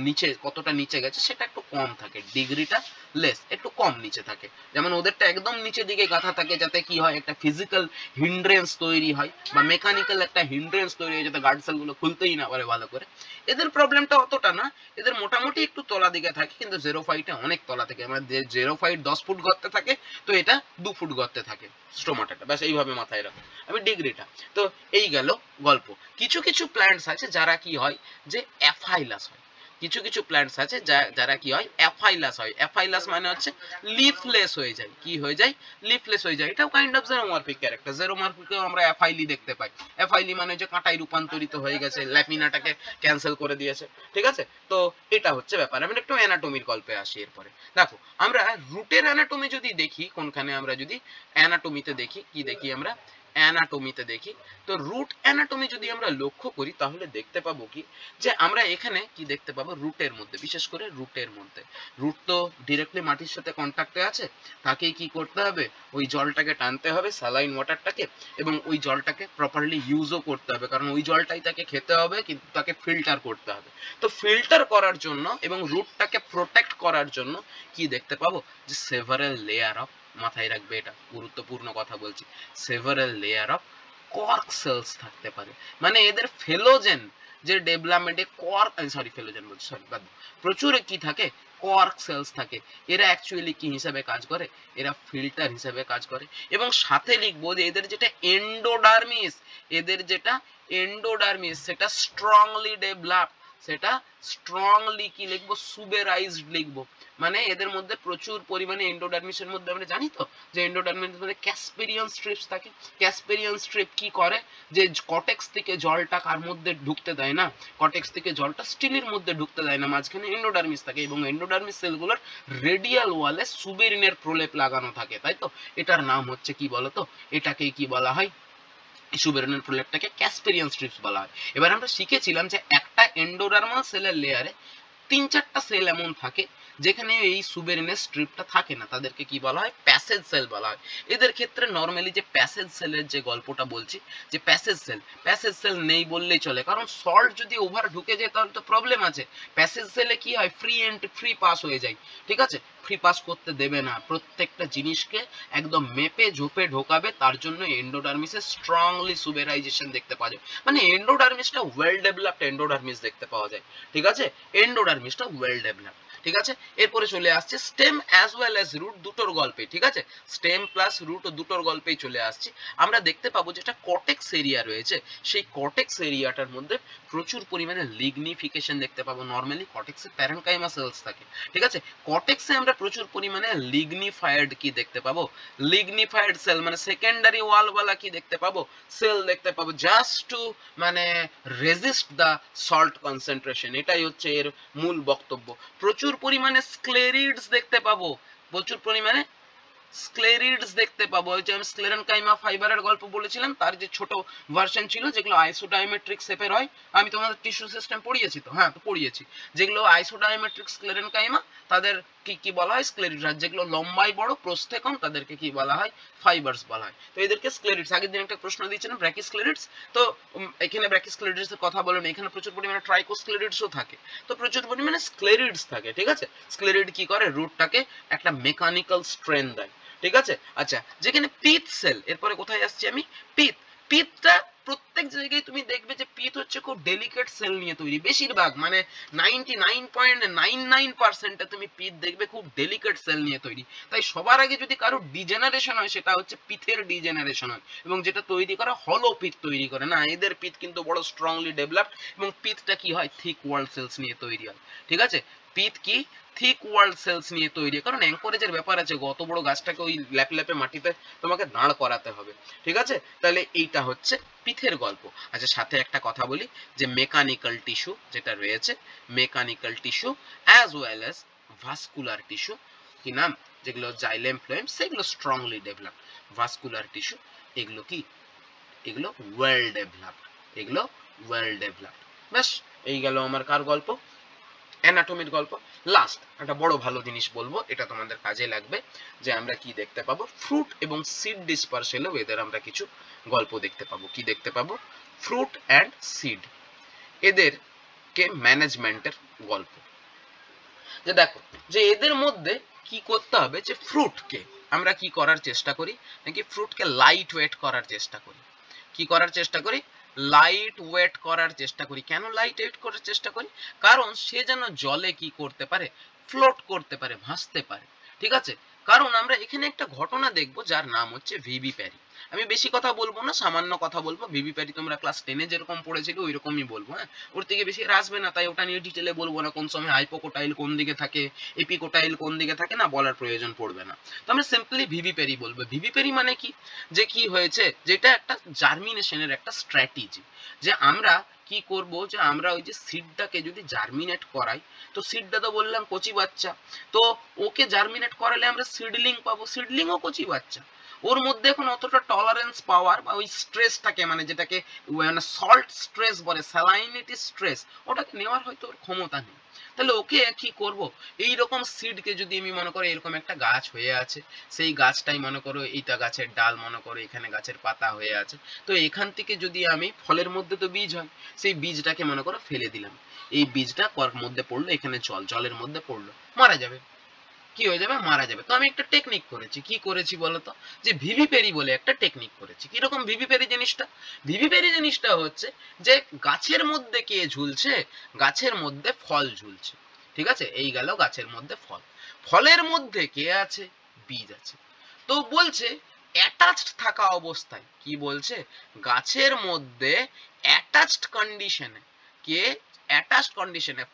A: নিচে কতটা নিচে গেছে সেটা একটু কম থাকে, ডিগ্রিটা লেস, একটু কম নিচে থাকে। যেমন ওদেরটা একদম নিচের দিকে গাঁথা থাকে, যাতে কি হয় একটা ফিজিক্যাল হিন্ড্রেন্স তৈরি হয় বা মেকানিক্যাল একটা হিন্ড্রেন্স তৈরি হয়, যাতে গার্ড সেলগুলো খুলতেই না পারে ভালো করে। এদের প্রবলেমটা অতটা না, এদের মোটামুটি একটু তলা দিকে থাকে, কিন্তু জেরোফাইটে অনেক তলা থাকে। আমরা যে জেরোফাইট 10 ফুট গর্তে থাকে, তো এটা 2 ফুট গর্তে থাকে স্টোমাটাটা। ব্যাস এইভাবে মাথায় রাখো আমি ডিগ্রিটা। তো এই গেল গল্প। কিছু কিছু প্ল্যান্টস আছে যারা কি হয় যে অ্যাফাইলাস হয়। কিছু কিছু প্ল্যান্টস আছে যারা কি হয় অ্যাফাইলাস হয়। অ্যাফাইলাস মানে হচ্ছে লিফলেস হয়ে যায়। কি হয়ে যায়? লিফলেস হয়ে যায়। এটাও কাইন্ড অফ জেরোমরফিক ক্যারেক্টার। জেরোমরফিকেও আমরা অ্যাফাইলি দেখতে পাই। অ্যাফাইলি মানে যে কাঁটায় রূপান্তরিত হয়ে গেছে, ল্যামিনাটাকে ক্যান্সেল করে দিয়েছে। ঠিক আছে? তো এটা হচ্ছে ব্যাপার। আমি একটু অ্যানাটমির গল্পে আসি এরপরে। দেখো আমরা রুটের অ্যানাটমি যদি দেখি, কোনখানে আমরা যদি অ্যানাটমিতে দেখি, কি দেখি আমরা অ্যানাটমিতে দেখি, তো রুট অ্যানাটমি যদি আমরা লক্ষ্য করি তাহলে দেখতে পাবো কি যে আমরা এখানে কি দেখতে পাবো রুটের মধ্যে, বিশেষ করে রুটের মধ্যে। রুট তো ডিরেক্টলি মাটির সাথে কন্ট্যাক্টে আছে, তাকেই কি করতে হবে, ওই জলটাকে টানতে হবে, স্যালাইন ওয়াটারটাকে, এবং ওই জলটাকে প্রপারলি ইউজও করতে হবে, কারণ ওই জলটাই তাকে খেতে হবে, কিন্তু তাকে ফিল্টার করতে হবে। তো ফিল্টার করার জন্য এবং রুটটাকে প্রোটেক্ট করার জন্য কি দেখতে পাবো যে সেভারাল লেয়ার অফ, মাথায় রাখবে এটা গুরুত্বপূর্ণ কথা বলছি, several layer of cork cells থাকতে পারে। মানে এদের ফেলোজেন যে ডেভেলপমেন্টে কর্ক, সরি ফেলোজেন বলছি, সরি বাদ, প্রচুর কি থাকে, কর্ক সেলস থাকে। এরা অ্যাকচুয়ালি কি হিসাবে কাজ করে, এরা ফিল্টার হিসাবে কাজ করে। এবং সাথে লিখবো যে এদের যেটা এন্ডোডার্মিস, এদের যেটা এন্ডোডার্মিস সেটা স্ট্রংলি ডেভেলপ, সেটা স্ট্রংলি কি লিখবো, সুবেরাইজড লিখবো। মানে এদের মধ্যে প্রচুর পরিমাণে এন্ডোডার্মিসের মধ্যে আমরা জানি তো যে এন্ডোডার্মিসের মধ্যে ক্যাসপেরিয়ান স্ট্রিপস থাকে। ক্যাসপেরিয়ান স্ট্রিপ কি করে, যে কটেক্স থেকে জলটা কার মধ্যে ঢুকতে দেয় না, কটেক্স থেকে জলটা স্টিলের মধ্যে ঢুকতে দেয় না, মাঝখানে এন্ডোডার্মিস থাকে, এবং এন্ডোডার্মিস সেলগুলোর রেডিয়াল ওয়ালে সুবেরিনের প্রলেপ লাগানো থাকে, তাই তো। এটার নাম হচ্ছে কি বলতো, এটাকেই কি বলা হয়, সুবেরিনের প্রলেপটাকে ক্যাসপেরিয়ান স্ট্রিপস বলা হয়। এবার আমরা শিখেছিলাম যে একটা এন্ডোডার্মাল সেলের লেয়ারে 3-4টা সেল এমন থাকে যেখানে এই সুবেরিনের স্ট্রিপটা থাকে না, তাদেরকে কি বলা হয়, প্যাসেজ সেল বলা হয়। এদের ক্ষেত্রে নরমালি যে প্যাসেজ সেলের যে গল্পটা বলছি, যে প্যাসেজ সেল নেই বললেই চলে, কারণ সল্ট যদি ওভার ঢুকে যায় তাহলে তো প্রবলেম আছে। প্যাসেজ সেলে কি হয়, ফ্রি পাস হয়ে যায়। ঠিক আছে, ফ্রি পাস করতে দেবে না, প্রত্যেকটা জিনিসকে একদম মেপে ঝোপে ঢোকাবে, তার জন্য এন্ডোডার্মিসে স্ট্রংলি সুবেরাইজেশন দেখতে পাওয়া যায়। মানে এন্ডোডার্মিসটা ওয়েল ডেভেলপড এন্ডোডার্মিস দেখতে পাওয়া যায়। ঠিক আছে, এন্ডোডার্মিসটা ওয়েল ডেভেলপড। ঠিক আছে, এরপরে চলে আসছে stem as well as root দুটোর গল্পে। ঠিক আছে, স্টেম প্লাস রুট দুটোর গল্পেই চলে আসছি। আমরা দেখতে পাবো যেটা কর্টেক্স এরিয়া রয়েছে, সেই কর্টেক্স এরিয়াটার মধ্যে প্রচুর পরিমাণে লিগনিফিকেশন দেখতে পাবো। নরমালি কর্টেক্সে প্যারেনকাইমা সেলস থাকে। ঠিক আছে, কর্টেক্সে আমরা প্রচুর পরিমাণে লিগনিফাইড কি দেখতে পাবো, লিগনিফাইড সেল, মানে সেকেন্ডারি ওয়ালওয়ালা কি দেখতে পাবো, সেল দেখতে পাবো, জাস্ট টু মানে রেজিস্ট দা সল্ট কনসেন্ট্রেশন। এটাই হচ্ছে এর মূল বক্তব্য। প্রচুর পরিমাণে স্ক্লেরিডস দেখতে পাবো, প্রচুর পরিমাণে স্ক্লেরিডস দেখতে পাবো। ওই যে আমি স্ক্লেরেনকাইমা ফাইবারের গল্প বলেছিলাম, তার যে ছোট ভার্সন ছিল যেগুলো আইসোডায়ামেট্রিক শেপের হয়। আমি তোমাদের টিস্যু সিস্টেম পড়িয়েছি তো, হ্যাঁ তো পড়িয়েছি। যেগুলো আইসোডায়ামেট্রিক স্ক্লেরেনকাইমা তাদের কি কি বলা হয়, স্ক্লেরিডস। আর যেগুলো লম্বায় বড় প্রস্থে কম তাদেরকে কি বলা হয়, ফাইবারস বলা হয়। তো এদেরকে স্ক্লেরিডস, আগের দিন একটা প্রশ্ন দিয়েছিলাম ব্র্যাকিস্ক্লেরিডস, তো এখানে ব্র্যাকিস্ক্লেরিডস এর কথা বলেন, এখানে প্রচুর পরিমাণে ট্রাইকোস্ক্লেরিডসও থাকে। তো প্রচুর পরিমাণে স্ক্লেরিডস থাকে। ঠিক আছে, স্ক্লেরিড কি করে, রুটটাকে একটা মেকানিক্যাল স্ট্রেন দেয়। ঠিক আছে, আচ্ছা, যেখানে পিথ সেল, এরপরে কোথায় আসছি আমি, পিথটা প্রত্যেক জায়গায় তুমি দেখবে যে পিথ হচ্ছে খুব ডেলিকেট সেল নিয়ে তৈরি। বেশিরভাগ মানে 99.99% তুমি পিথ দেখবে খুব ডেলিকেট সেল নিয়ে তৈরি। তাই সবার আগে যদি কারো ডিজেনারেশন হয় সেটা হচ্ছে পিথের ডিজেনারেশন হয়, এবং যেটা তৈরি করে হলো পিথ তৈরি করে না। এদের পিথ কিন্তু বড় স্ট্রংলি ডেভেলপড, এবং পিথটা কি হয়, থিক ওয়াল সেলস নিয়ে তৈরি হয়। ঠিক আছে, পিথ কি থিক ওয়ার্ল্ড সেলস নিয়ে তৈরি, কারণ অ্যাঙ্করেজের ব্যাপার আছে, অত বড় গাছটাকে ওই ল্যাপে মাটিতে তোমাকে দাঁড় করাতে হবে। ঠিক আছে, তাহলে এইটা হচ্ছে পিথের গল্প। আচ্ছা, সাথে একটা কথা বলি যে মেকানিক্যাল টিস্যু যেটা রয়েছে, mechanical tissue as well as vascular tissue, কি নাম, যেগুলো জাইলেম ফ্লোয়েম, সেগুলো স্ট্রংলি ডেভেলপড। ভাস্কুলার টিস্যু এগুলো কি, এগুলো ওয়েল ডেভেলপড, এগুলো ওয়েল ডেভেলপড। ব্যাস, এই গেল আমার কার গল্প, অ্যানাটমির গল্প। লাস্ট একটা বড় ভালো জিনিস বলবো, এটা তোমাদের কাজে লাগবে, যে আমরা কি দেখতে পাবো, ফ্রুট এবং সিড ডিসপারশনেও এদের আমরা কিছু গল্প দেখতে পাবো। কি দেখতে পাবো, ফ্রুট অ্যান্ড সিড, এদেরকে ম্যানেজমেন্টের গল্প। যে দেখো যে এদের মধ্যে কি করতে হবে যে ফ্রুটকে আমরা কি করার চেষ্টা করি নাকি ফ্রুটকে লাইট ওয়েট করার চেষ্টা করি। কি করার চেষ্টা করি? লাইট ওয়েট করার চেষ্টা করি। কেন লাইট ওয়েট করার চেষ্টা করি? কারণ সে যেন জলে কি করতে পারে, ফ্লোট করতে পারে, ভাসতে পারে। ঠিক আছে, কারণ আমরা এখানে একটা ঘটনা দেখব যার নাম হচ্ছে ভিভি প্যারি। আমি বেশি কথা বলবো না, সামান্য কথা বলবো। ভিভি প্যারি তোমরা ক্লাস 10-এ যেরকম পড়েছিলে ওই রকমই বলবো। হ্যাঁ, ওর থেকে বেশি আর আসবে না, তাই ওটা নিয়ে ডিটেলে বলবো না। কোন সময় হাইপোকোটাইল কোন দিকে থাকে, এপিকোটাইল কোন দিকে থাকে না, বলার প্রয়োজন পড়বে না। তো আমরা সিম্পলি ভিভি প্যারি বলবো। ভিভি প্যারি মানে কি, যে কি হয়েছে, যেটা একটা জার্মিনেশনের একটা স্ট্র্যাটেজি, যে আমরা কি করব, যে আমরা ওই যে সিডটাকে যদি জার্মিনেট করাই, তো সিডটা তো বললাম কচি বাচ্চা, তো ওকে জার্মিনেট করালে আমরা সিডলিং পাবো। সিডলিংও কচি বাচ্চা, ওর মধ্যে এখন অতটা টলারেন্স পাওয়ার বা ওই স্ট্রেসটাকে, মানে যেটাকে মানে সল্ট স্ট্রেস বলে, স্যালাইনিটি স্ট্রেস, ওটাকে নেওয়ার হয়তো ওর ক্ষমতা নেই। তাহলে ওকে কি করব, এই রকম সিডকে যদি আমি মনে করো এরকম একটা গাছ হয়ে আছে, সেই গাছটাই মনে করো এইটা গাছের ডাল, মনে করো এখানে গাছের পাতা হয়ে আছে, তো এখান থেকে যদি আমি, ফলের মধ্যে তো বীজ হয়, সেই বীজটাকে মনে করো ফেলে দিলাম, এই বীজটা মধ্যে পড়লো, এখানে জলের মধ্যে পড়লো, মারা যাবে। কি হয়ে যাবে? মারা যাবে। তো আমি একটা টেকনিক করেছি। কি করেছি বলতো? যে ভিভিপেরি বলে একটা টেকনিক করেছি। কিরকম ভিভিপেরি জিনিসটা? ভিভিপেরি জিনিসটা হচ্ছে যে গাছের মধ্যে কে ঝুলছে? গাছের মধ্যে ফল ঝুলছে। ঠিক আছে, এই গেল গাছের মধ্যে ফল। ফলের মধ্যে কে আছে? বীজ আছে। তো বলছে অ্যাটাচড থাকা অবস্থায়, কি বলছে, গাছের মধ্যে অ্যাটাচড কন্ডিশনে, কে অ্যাটাচড কন্ডিশনে,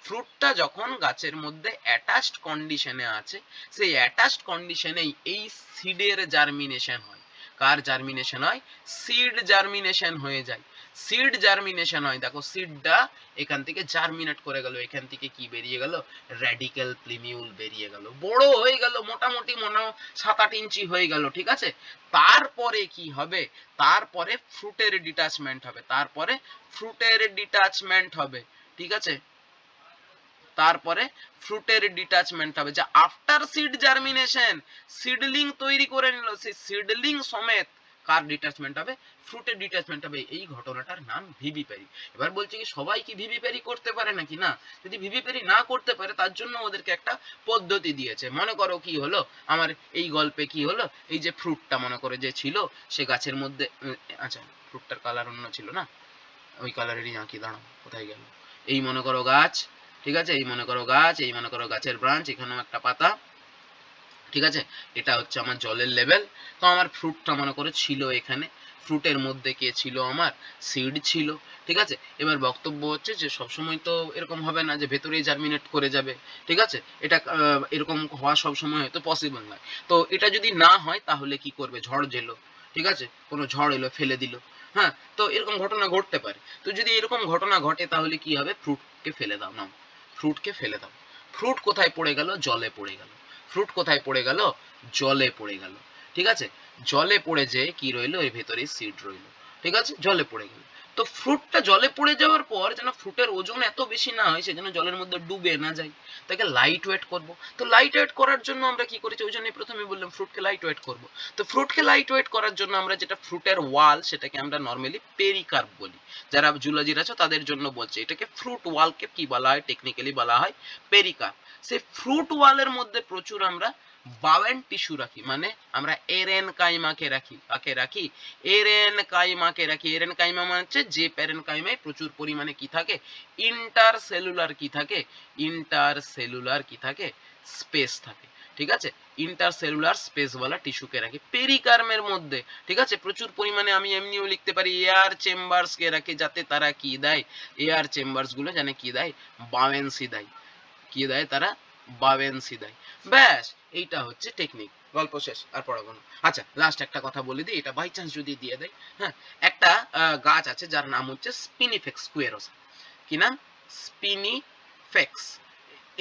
A: ফ্রুটটা যখন গাছের মধ্যে অ্যাটাচড কন্ডিশনে আছে, সেই অ্যাটাচড কন্ডিশনেই এই সিডের জার্মিনেশন হয়। কার জার্মিনেশন হয়? সিড জার্মিনেশন হয়ে যায়। সিড জার্মিনেশন হয়, দেখো সিডটা এখান থেকে জার্মিনেট করে গেল, এখান থেকে কি বেরিয়ে গেল? র্যাডিক্যাল প্লিমিউল বেরিয়ে গেল, বড় হয়ে গেল, মোটামুটি 7-8 ইঞ্চি হয়ে গেল। ঠিক আছে, তারপরে কি হবে? তারপরে ফ্রুটের ডিটাচমেন্ট হবে, তারপরে ফ্রুটের ডিটাচমেন্ট হবে। ঠিক আছে, তারপরে ফ্রুটের ডিটাচমেন্ট হবে, যে আফটার সিড জার্মিনেশন সিডলিং তৈরি করে নিল, সেই সিডলিং সমেত কার ডিটাচমেন্ট হবে? ফ্রুটের ডিটাচমেন্ট হবে। এই ঘটনাটার নাম ভিভিপ্যারি। এবার বলছে কি সবাই কি ভিভিপ্যারি করতে পারে নাকি? না। যদি ভিভিপ্যারি না করতে পারে, তার জন্য ওদেরকে একটা পদ্ধতি দিয়েছে। মনে করো কি হলো আমার এই গল্পে, কি হলো, এই যে ফ্রুটটা মনে করে যে ছিল সে গাছের মধ্যে, আচ্ছা ফ্রুটটার কালার অন্য ছিল না, ওই কালারেরই আঁকি, দাঁড়াও কোথায় গেল, এই মনে করো গাছ। ঠিক আছে, এই মনে করো গাছ, এই মনে করো গাছের ব্রাঞ্চ, এখানেও একটা পাতা। ঠিক আছে, এটা হচ্ছে আমার জলের লেভেল। তো আমার ফ্রুটটা মনে করে ছিল এখানে, ফ্রুটের মধ্যে কে ছিল? আমার সিড ছিল। ঠিক আছে, এবার বক্তব্য হচ্ছে যে সবসময় তো এরকম হবে না যে ভেতরেই জার্মিনেট করে যাবে। ঠিক আছে, এটা এরকম হওয়া সবসময় হয়তো পসিবল নয়। তো এটা যদি না হয় তাহলে কি করবে? ঝড় এলো, ঠিক আছে, কোনো ঝড় এলো ফেলে দিল, হ্যাঁ, তো এরকম ঘটনা ঘটতে পারে। তো যদি এরকম ঘটনা ঘটে তাহলে কি হবে? ফ্রুটকে ফেলে দাও, নাও ফ্রুটকে ফেলে দাও। ফ্রুট কোথায় পড়ে গেল? জলে পড়ে গেল। ফ্রুট কোথায় পড়ে গেল? জলে পড়ে গেল। ঠিক আছে, জলে পড়ে যে কি রইলো? এর ভেতরে সিড রইলো। ঠিক আছে, জলে পড়ে গেল। তো ফ্রুটটা জলে পড়ে যাওয়ার পর যেন ফ্রুটের ওজন এত বেশি না হয়, সেজন্য জলের মধ্যে ডুবে না যায়, তাকে লাইট ওয়েট করবো। তো লাইট ওয়েট করার জন্য আমরা কি করেছি? ওই জন্যই প্রথমে বললাম ফ্রুটকে লাইট ওয়েট করবো। তো ফ্রুটকে লাইট ওয়েট করার জন্য আমরা যেটা ফ্রুটের ওয়াল, সেটাকে আমরা নর্মালি পেরিকার্প বলি। যারা জুলজির আছো তাদের জন্য বলছে, এটাকে ফ্রুট ওয়ালকে কি বলা হয়? টেকনিক্যালি বলা হয় পেরিকার্প। সেই ফ্রুট ওয়ালের মধ্যে প্রচুর আমরা বাওয়েন টিস্যু রাখি, মানে আমরা এরেন কাইমাকে রাখি। কাকে রাখি? এরেন কাইমাকে রাখি। এরেন কাইমা মানে হচ্ছে যে প্যারেন কাইমায় প্রচুর পরিমাণে কি থাকে? ইন্টারসেলুলার কি থাকে? ইন্টারসেলুলার কি থাকে? স্পেস থাকে। ঠিক আছে, ইন্টারসেলুলার স্পেস ওয়ালা টিস্যুকে রাখি পেরিকার্মের মধ্যে। ঠিক আছে, প্রচুর পরিমাণে আমি এমনিও লিখতে পারি এয়ার চেম্বার্স কে রাখি, যাতে তারা কি দেয়? এয়ার চেম্বার্স গুলো জানে কি দেয়? বাওয়েন্সি দেয়। কি দেয় তারা? বাওয়েন্সি দেয়। ব্যাস, এইটা হচ্ছে টেকনিক। গল্প শেষ, আর পড়াবো না। আচ্ছা, লাস্ট একটা কথা বলে দিই, এটা বাই চান্স যদি দিয়ে দেয়। হ্যাঁ, একটা গাছ আছে যার নাম হচ্ছে স্পিনিফেক্স স্কুয়ারোসা। কি নাম? স্পিনিফেক্স।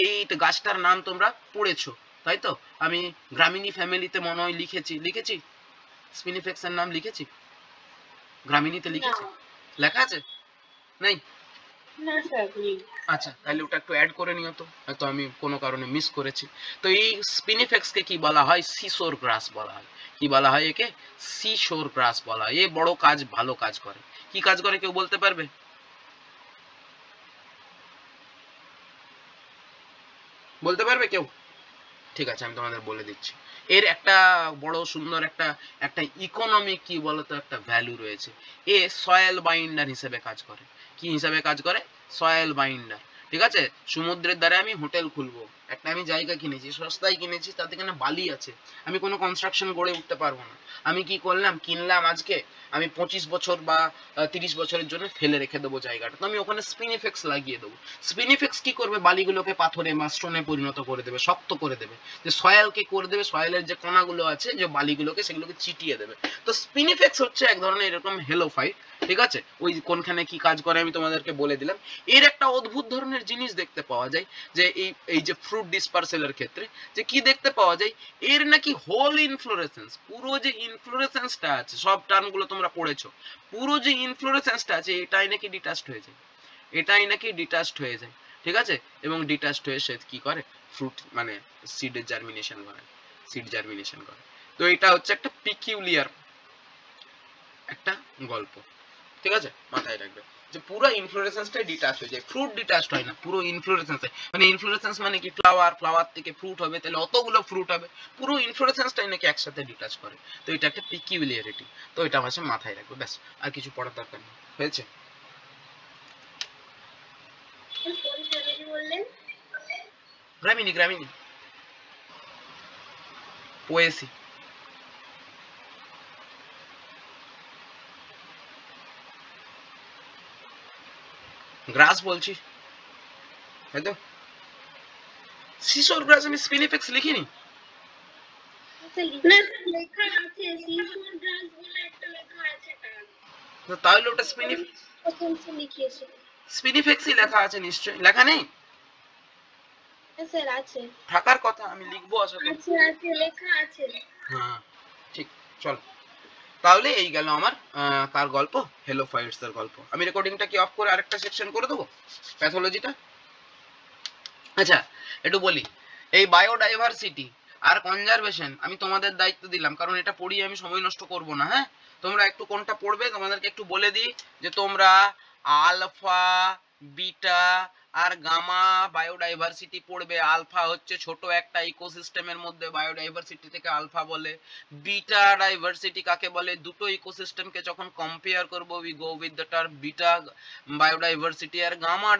A: এই গাছটার নাম তোমরা পড়েছো, তাই তো? আমি গ্রামিনী ফ্যামিলিতে মনে হয় লিখেছি স্পিনিফেক্স এর নাম লিখেছি, গ্রামিনীতে লিখেছি, লেখা আছে? নাই?
B: না স্যার,
A: আচ্ছা, তাহলে ওটা একটু অ্যাড করে নিও তো, হয়তো আমি কোনো কারণে মিস করেছি। তো এই স্পিনিফেক্স কে কি বলা হয়? সিসোর গ্রাস বলা হয়। কি বলা হয় একে? সিসোর গ্রাস বলা হয়। এ বড় কাজ, ভালো কাজ করে। কি কাজ করে কেউ বলতে পারবে? বলতে পারবে কেউ? ঠিক আছে, আমি তোমাদের বলে দিচ্ছি। এর একটা বড় সুন্দর একটা একটা ইকোনমিক কি বলতো একটা ভ্যালু রয়েছে। এ সয়েল বাইন্ডার হিসেবে কাজ করে। কি হিসেবে কাজ করে? Soil binder. ঠিক আছে, সমুদ্রের ধারে আমি হোটেল খুলবো, একটা আমি জায়গা কিনেছি, সস্তায় কিনেছি, তাতে কেন বালি আছে, আমি কোনো কনস্ট্রাকশন গড়ে উঠতে পারবো না। আমি কি করলাম, কিনলাম আজকে, আমি 25 বছর বা 30 বছরের জন্য ফেলে রেখে দেবো জায়গাটা, তো আমি ওখানে স্পিনিফেক্স লাগিয়ে দেবো। স্পিনিফেক্স কি করবে, বালিগুলোকে পাথরে বা স্টোনে পরিণত করে দেবে, শক্ত করে দেবে, যে সয়েলকে করে দেবে, সয়েলের যে কণাগুলো আছে যে বালিগুলোকে, সেগুলোকে চিটিয়ে দেবে। তো স্পিনিফেক্স হচ্ছে এক ধরনের এরকম হেলোফাইট। ঠিক আছে, ওই কোনখানে কি কাজ করে আমি তোমাদেরকে বলে দিলাম। এর একটা অদ্ভুত ধরনের জিনিস দেখতে পাওয়া যায়, যে এই যে ফ্রুট ডিসপার্সেলের ক্ষেত্রে যে কি দেখতে পাওয়া যায়, এর নাকি হোল ইনফ্লোরেসেন্স, পুরো যে ইনফ্লোরেসেন্সটা আছে, সব টার্মগুলো তোমরা পড়েছো, পুরো যে ইনফ্লোরেসেন্সটা আছে এটাই নাকি ডিটাচড হয়ে যায়, এটাই নাকি ডিটাচড হয়ে যায়। ঠিক আছে, এবং ডিটাচড হয়ে সে কি করে, ফ্রুট মানে সিডের জার্মিনেশন করে, সিড জার্মিনেশন করে। তো এটা হচ্ছে একটা পিকিউলিয়ার একটা গল্প। ঠিক আছে, মাথায় রাখবে যে পুরো ইনফ্লোরেসেন্সটাই ডিটাচ হয়ে যায়, ফ্রুট ডিটাচড হয় না, পুরো ইনফ্লোরেসেন্স, মানে ইনফ্লোরেসেন্স মানে কি, ফ্লাওয়ার, ফ্লাওয়ার থেকে ফ্রুট হবে, তাহলে অতগুলো ফ্রুট হবে, পুরো ইনফ্লোরেসেন্সটাই নাকি একসাথে ডিটাচ করে। তো এটা একটা পিকিউলিয়ারিটি, তো এটা আমার মাথায় রাখবে, ব্যাস, আর কিছু পড়ার দরকার নেই। হয়েছে? গ্রামিনী, গ্রামিনী পোয়েসি। গ্রাস বলছি, তাই তো? শিশোর গ্রাস আমি স্পিনিফেক্স লিখিনি। তাহলে ওটা স্পিনিফেক্সই লেখা আছে নিশ্চয়ই, লেখা নেই?
B: স্যার আছে,
A: থাকার কথা, আমি লিখবো আশা করি।
B: আছে আছে লেখা আছে।
A: হ্যাঁ ঠিক, চল তাহলে এই গেল আমার তার গল্প, হেলোফাইটস এর গল্প। আমি রেকর্ডিংটা কি অফ করে আরেকটা সেকশন করে দেবো, প্যাথোলজিটা। আচ্ছা একটু বলি, এই বায়োডাইভার্সিটি আর কনজারভেশন আমি তোমাদের দায়িত্ব দিলাম, কারণ এটা পড়িয়ে আমি সময় নষ্ট করব না। হ্যাঁ, তোমরা একটু কোনটা পড়বে তোমাদেরকে একটু বলে দিই, যে তোমরা আলফা, বিটা আর গামা বায়োডাইভার্সিটি পড়বে। আলফা হচ্ছে ছোট একটা ইকোসিস্টেমের মধ্যে বায়োডাইভার্সিটি থেকে আলফা বলে। বিটা ডাইভার্সিটি কাকে বলে, দুটো ইকোসিস্টেমকে যখন কম্পেয়ার করব we go with the term beta biodiversity. আর গামা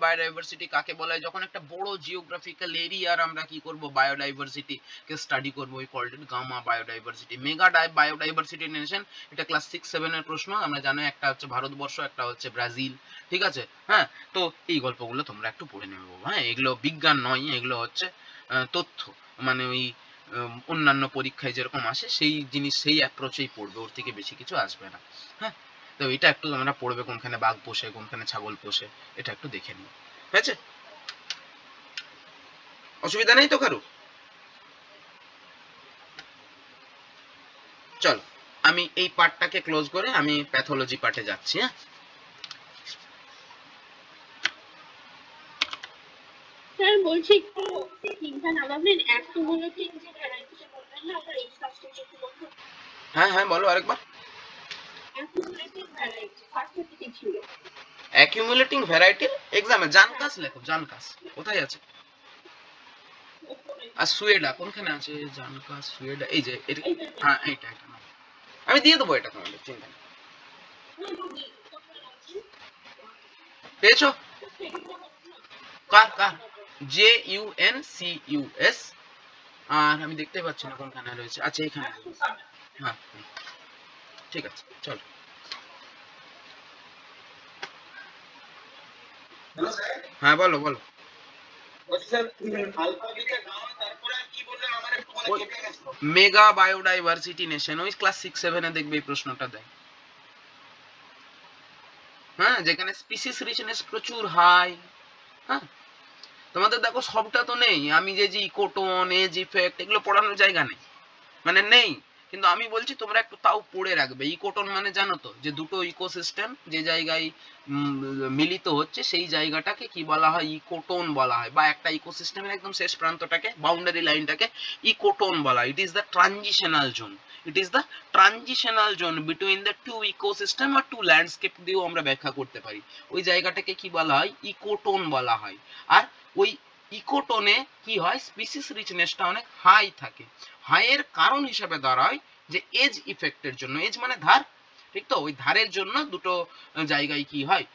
A: বায়োডাইভার্সিটি কাকে বলে, যখন একটা বড় জিওগ্রাফিক্যাল এরিয়ার আমরা কি করব, বায়োডাইভার্সিটি কে স্টাডি করব, we called it gamma biodiversity. Mega biodiversity nation, এটা ক্লাস 6-7 এর প্রশ্ন, আমরা জানো একটা হচ্ছে ভারতবর্ষ, একটা হচ্ছে ব্রাজিল। ঠিক আছে, হ্যাঁ, তো এই গল্পগুলো তোমরা একটু পড়ে নেবে বাবা। হ্যাঁ, এগুলো বিজ্ঞান নয়, এগুলো হচ্ছে তথ্য, মানে ওই অন্যান্য পরীক্ষায় যেরকম আসে সেই জিনিস, সেই অ্যাপ্রোচেই পড়বে, ওর থেকে বেশি কিছু আসবে না। হ্যাঁ, তো এটা একটু তোমরা পড়বে, কোনখানে বাঘ পোষে, কোনখানে ছাগল পোষে, এটা একটু দেখে নিও। হয়েছে? অসুবিধা নেই তো কারো? চলো আমি এই পার্টটাকে ক্লোজ করে আমি প্যাথোলজি পার্টে যাচ্ছি। হ্যাঁ,
B: স্যার বলছি একটু ঠিকঠাক আমাদের অ্যাকুমুলেটিং যে ভ্যারাইটিটা বললেন না, ওটা এই সাবজেক্টে একটু বলতে।
A: হ্যাঁ হ্যাঁ বলো আরেকবার।
B: অ্যাকুমুলেটিং ভ্যারাইটি ফার্স্টে কি ছিল?
A: অ্যাকিউমুলেটিং ভ্যারাইটির এক্সামে জানকাস লেখো, জানকাস কোথায় আছে? আর সুয়েডা কোনখানে আছে? জানকাস, সুয়েডা, এই যে হ্যাঁ এইটা এটা নাও। আমি দিয়ে দেবো এটা, তোমাদের চিন্তা নেই। পেয়েছো? কার কার? JUNCUS। আর আমি দেখতে পাচ্ছি না কোনখানে রয়েছে, আচ্ছা এখানে। হ্যাঁ ঠিক আছে, চলো। হ্যাঁ বলো বলো। মেগা বায়োডাইভার্সিটি নেশন, ওই ক্লাস 6-7 এ দেখবে এই প্রশ্নটা দেয়। হ্যাঁ, যেখানে স্পিসিস রিচনেস প্রচুর হাই। হ্যাঁ, তোমাদের দেখো সবটা তো নেই, আমি যে যে ইকোটোন, এজ ইফেক্ট, এগুলো পড়ানোর জায়গা নেই, মানে নেই, কিন্তু আমি বলছি তোমরা একটু তাও পড়ে রাখবে। ইকোটোন মানে জানো তো, যে দুটো ইকোসিস্টেম যে জায়গায় মিলিত হচ্ছে সেই জায়গাটাকে কি বলা হয়, ইকোটোন বলা হয়, বা একটা ইকোসিস্টেমের একদম শেষ প্রান্তটাকে, বাউন্ডারি লাইনটাকে ইকোটোন বলা হয়। It is the transitional zone, it is the transitional zone between the two ecosystem আর টু ল্যান্ডস্কেপ দিয়েও আমরা ব্যাখ্যা করতে পারি। ওই জায়গাটাকে কি বলা হয়, ইকোটোন বলা হয়। আর ওই ইকোটোনে কি হয়, স্পিসিস রিচনেসটা অনেক হাই থাকে। হাইয়ের কারণ হিসেবে দাঁড়ায় যে এজ ইফেক্টের জন্য, এজ মানে ধার, ঠিক তো, ওই ধারের জন্য দুটো জায়গায় কি হয়,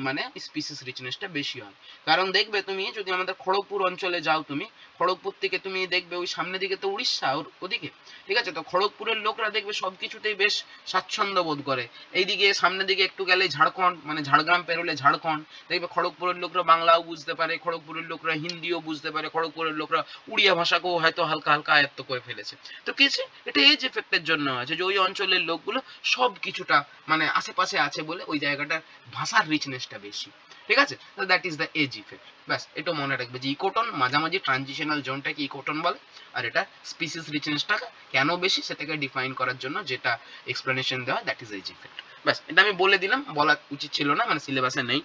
A: মানে স্পিসিস রিচনেসটা বেশি হয়। কারণ দেখবে তুমি যদি আমাদের খড়গপুর অঞ্চলে যাও, তুমি খড়গপুর থেকে তুমি দেখবে ওই সামনের দিকে তো উড়িষ্যা ওদিকে, ঠিক আছে, তো খড়গপুরের লোকরা দেখবে সবকিছুতেই বেশ স্বাচ্ছন্দ্য বোধ করে। এইদিকে সামনের দিকে একটু গেলে ঝাড়খণ্ড, মানে ঝাড়গ্রাম পেরোলে ঝাড়খণ্ড, দেখবে খড়গপুরের লোকরা বাংলাও বুঝতে পারে, খড়গপুরের লোকরা হিন্দিও বুঝতে পারে, খড়গপুরের লোকরা উড়িয়া ভাষাকেও হয়তো হালকা হালকা আয়ত্ত করে ফেলেছে। তো কিছু এটা এজ এফেক্টের জন্য আছে, যে ওই অঞ্চলের লোকগুলো সব কিছুটা মানে আশেপাশে আছে বলে ওই জায়গাটার ভাষার রিচনেসটা বেশি, ঠিক আছে, তো that is the edge effect. ব্যাস এটা মনে রাখবে যে ইকোটন মাঝামাঝি ট্রানজিশনাল জোনটাকে ইকোটন বলে, আর এটা স্পিসিস রিচনেসটা কেন বেশি সেটাকে ডিফাইন করার জন্য যেটা এক্সপ্লেনেশন দেওয়া, দ্যাট ইজ এজ ইফেক্ট। ব্যাস এটা আমি বলে দিলাম, বলা উচিত ছিল না, মানে সিলেবাসে নেই,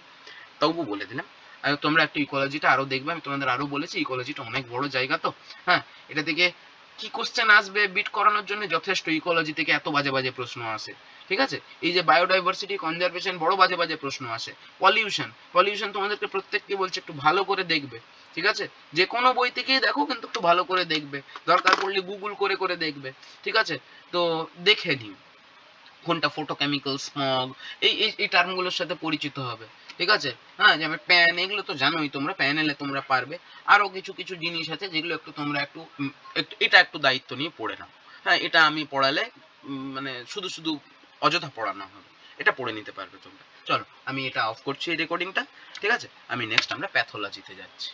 A: তবু বলে দিলাম। আর তোমরা একটু ইকোলজিটা আরো দেখবে, আমি তোমাদের আরো বলেছি ইকোলজিটা অনেক বড় জায়গা, তো হ্যাঁ, এটা থেকে কি কোশ্চেন আসবে বিট করানোর জন্য যথেষ্ট, ইকোলজি থেকে এত বাজে বাজে প্রশ্ন আসে, ঠিক আছে, এই যে বায়োডাইভার্সিটি কনজারভেশন বড় বাজে বাজে প্রশ্ন আসে, পলিউশন, পলিউশন তোমাদেরকে প্রত্যেককে বলছে একটু ভালো করে দেখবে, ঠিক আছে, যে কোনো বই থেকেই দেখো কিন্তু একটু ভালো করে দেখবে, দরকার পড়লে গুগল করে করে দেখবে, ঠিক আছে, তো দেখে নিও কোনটা ফটোকেমিক্যাল, স্মগ, এই টার্মগুলোর সাথে পরিচিত হবে, ঠিক আছে, হ্যাঁ, যেমন প্যান, এগুলো তো জানোই তোমরা, প্যানেলে তোমরা পারবে, আরো কিছু কিছু জিনিস আছে যেগুলো একটু তোমরা একটু এটা একটু দায়িত্ব নিয়ে পড়ে নাও, হ্যাঁ, এটা আমি পড়ালে মানে শুধু শুধু অযথা পড়ানো হবে, এটা পড়ে নিতে পারবে তোমরা। চলো আমি এটা অফ করছি এই রেকর্ডিংটা, ঠিক আছে, আমি নেক্সট আমরা প্যাথোলজিতে যাচ্ছি।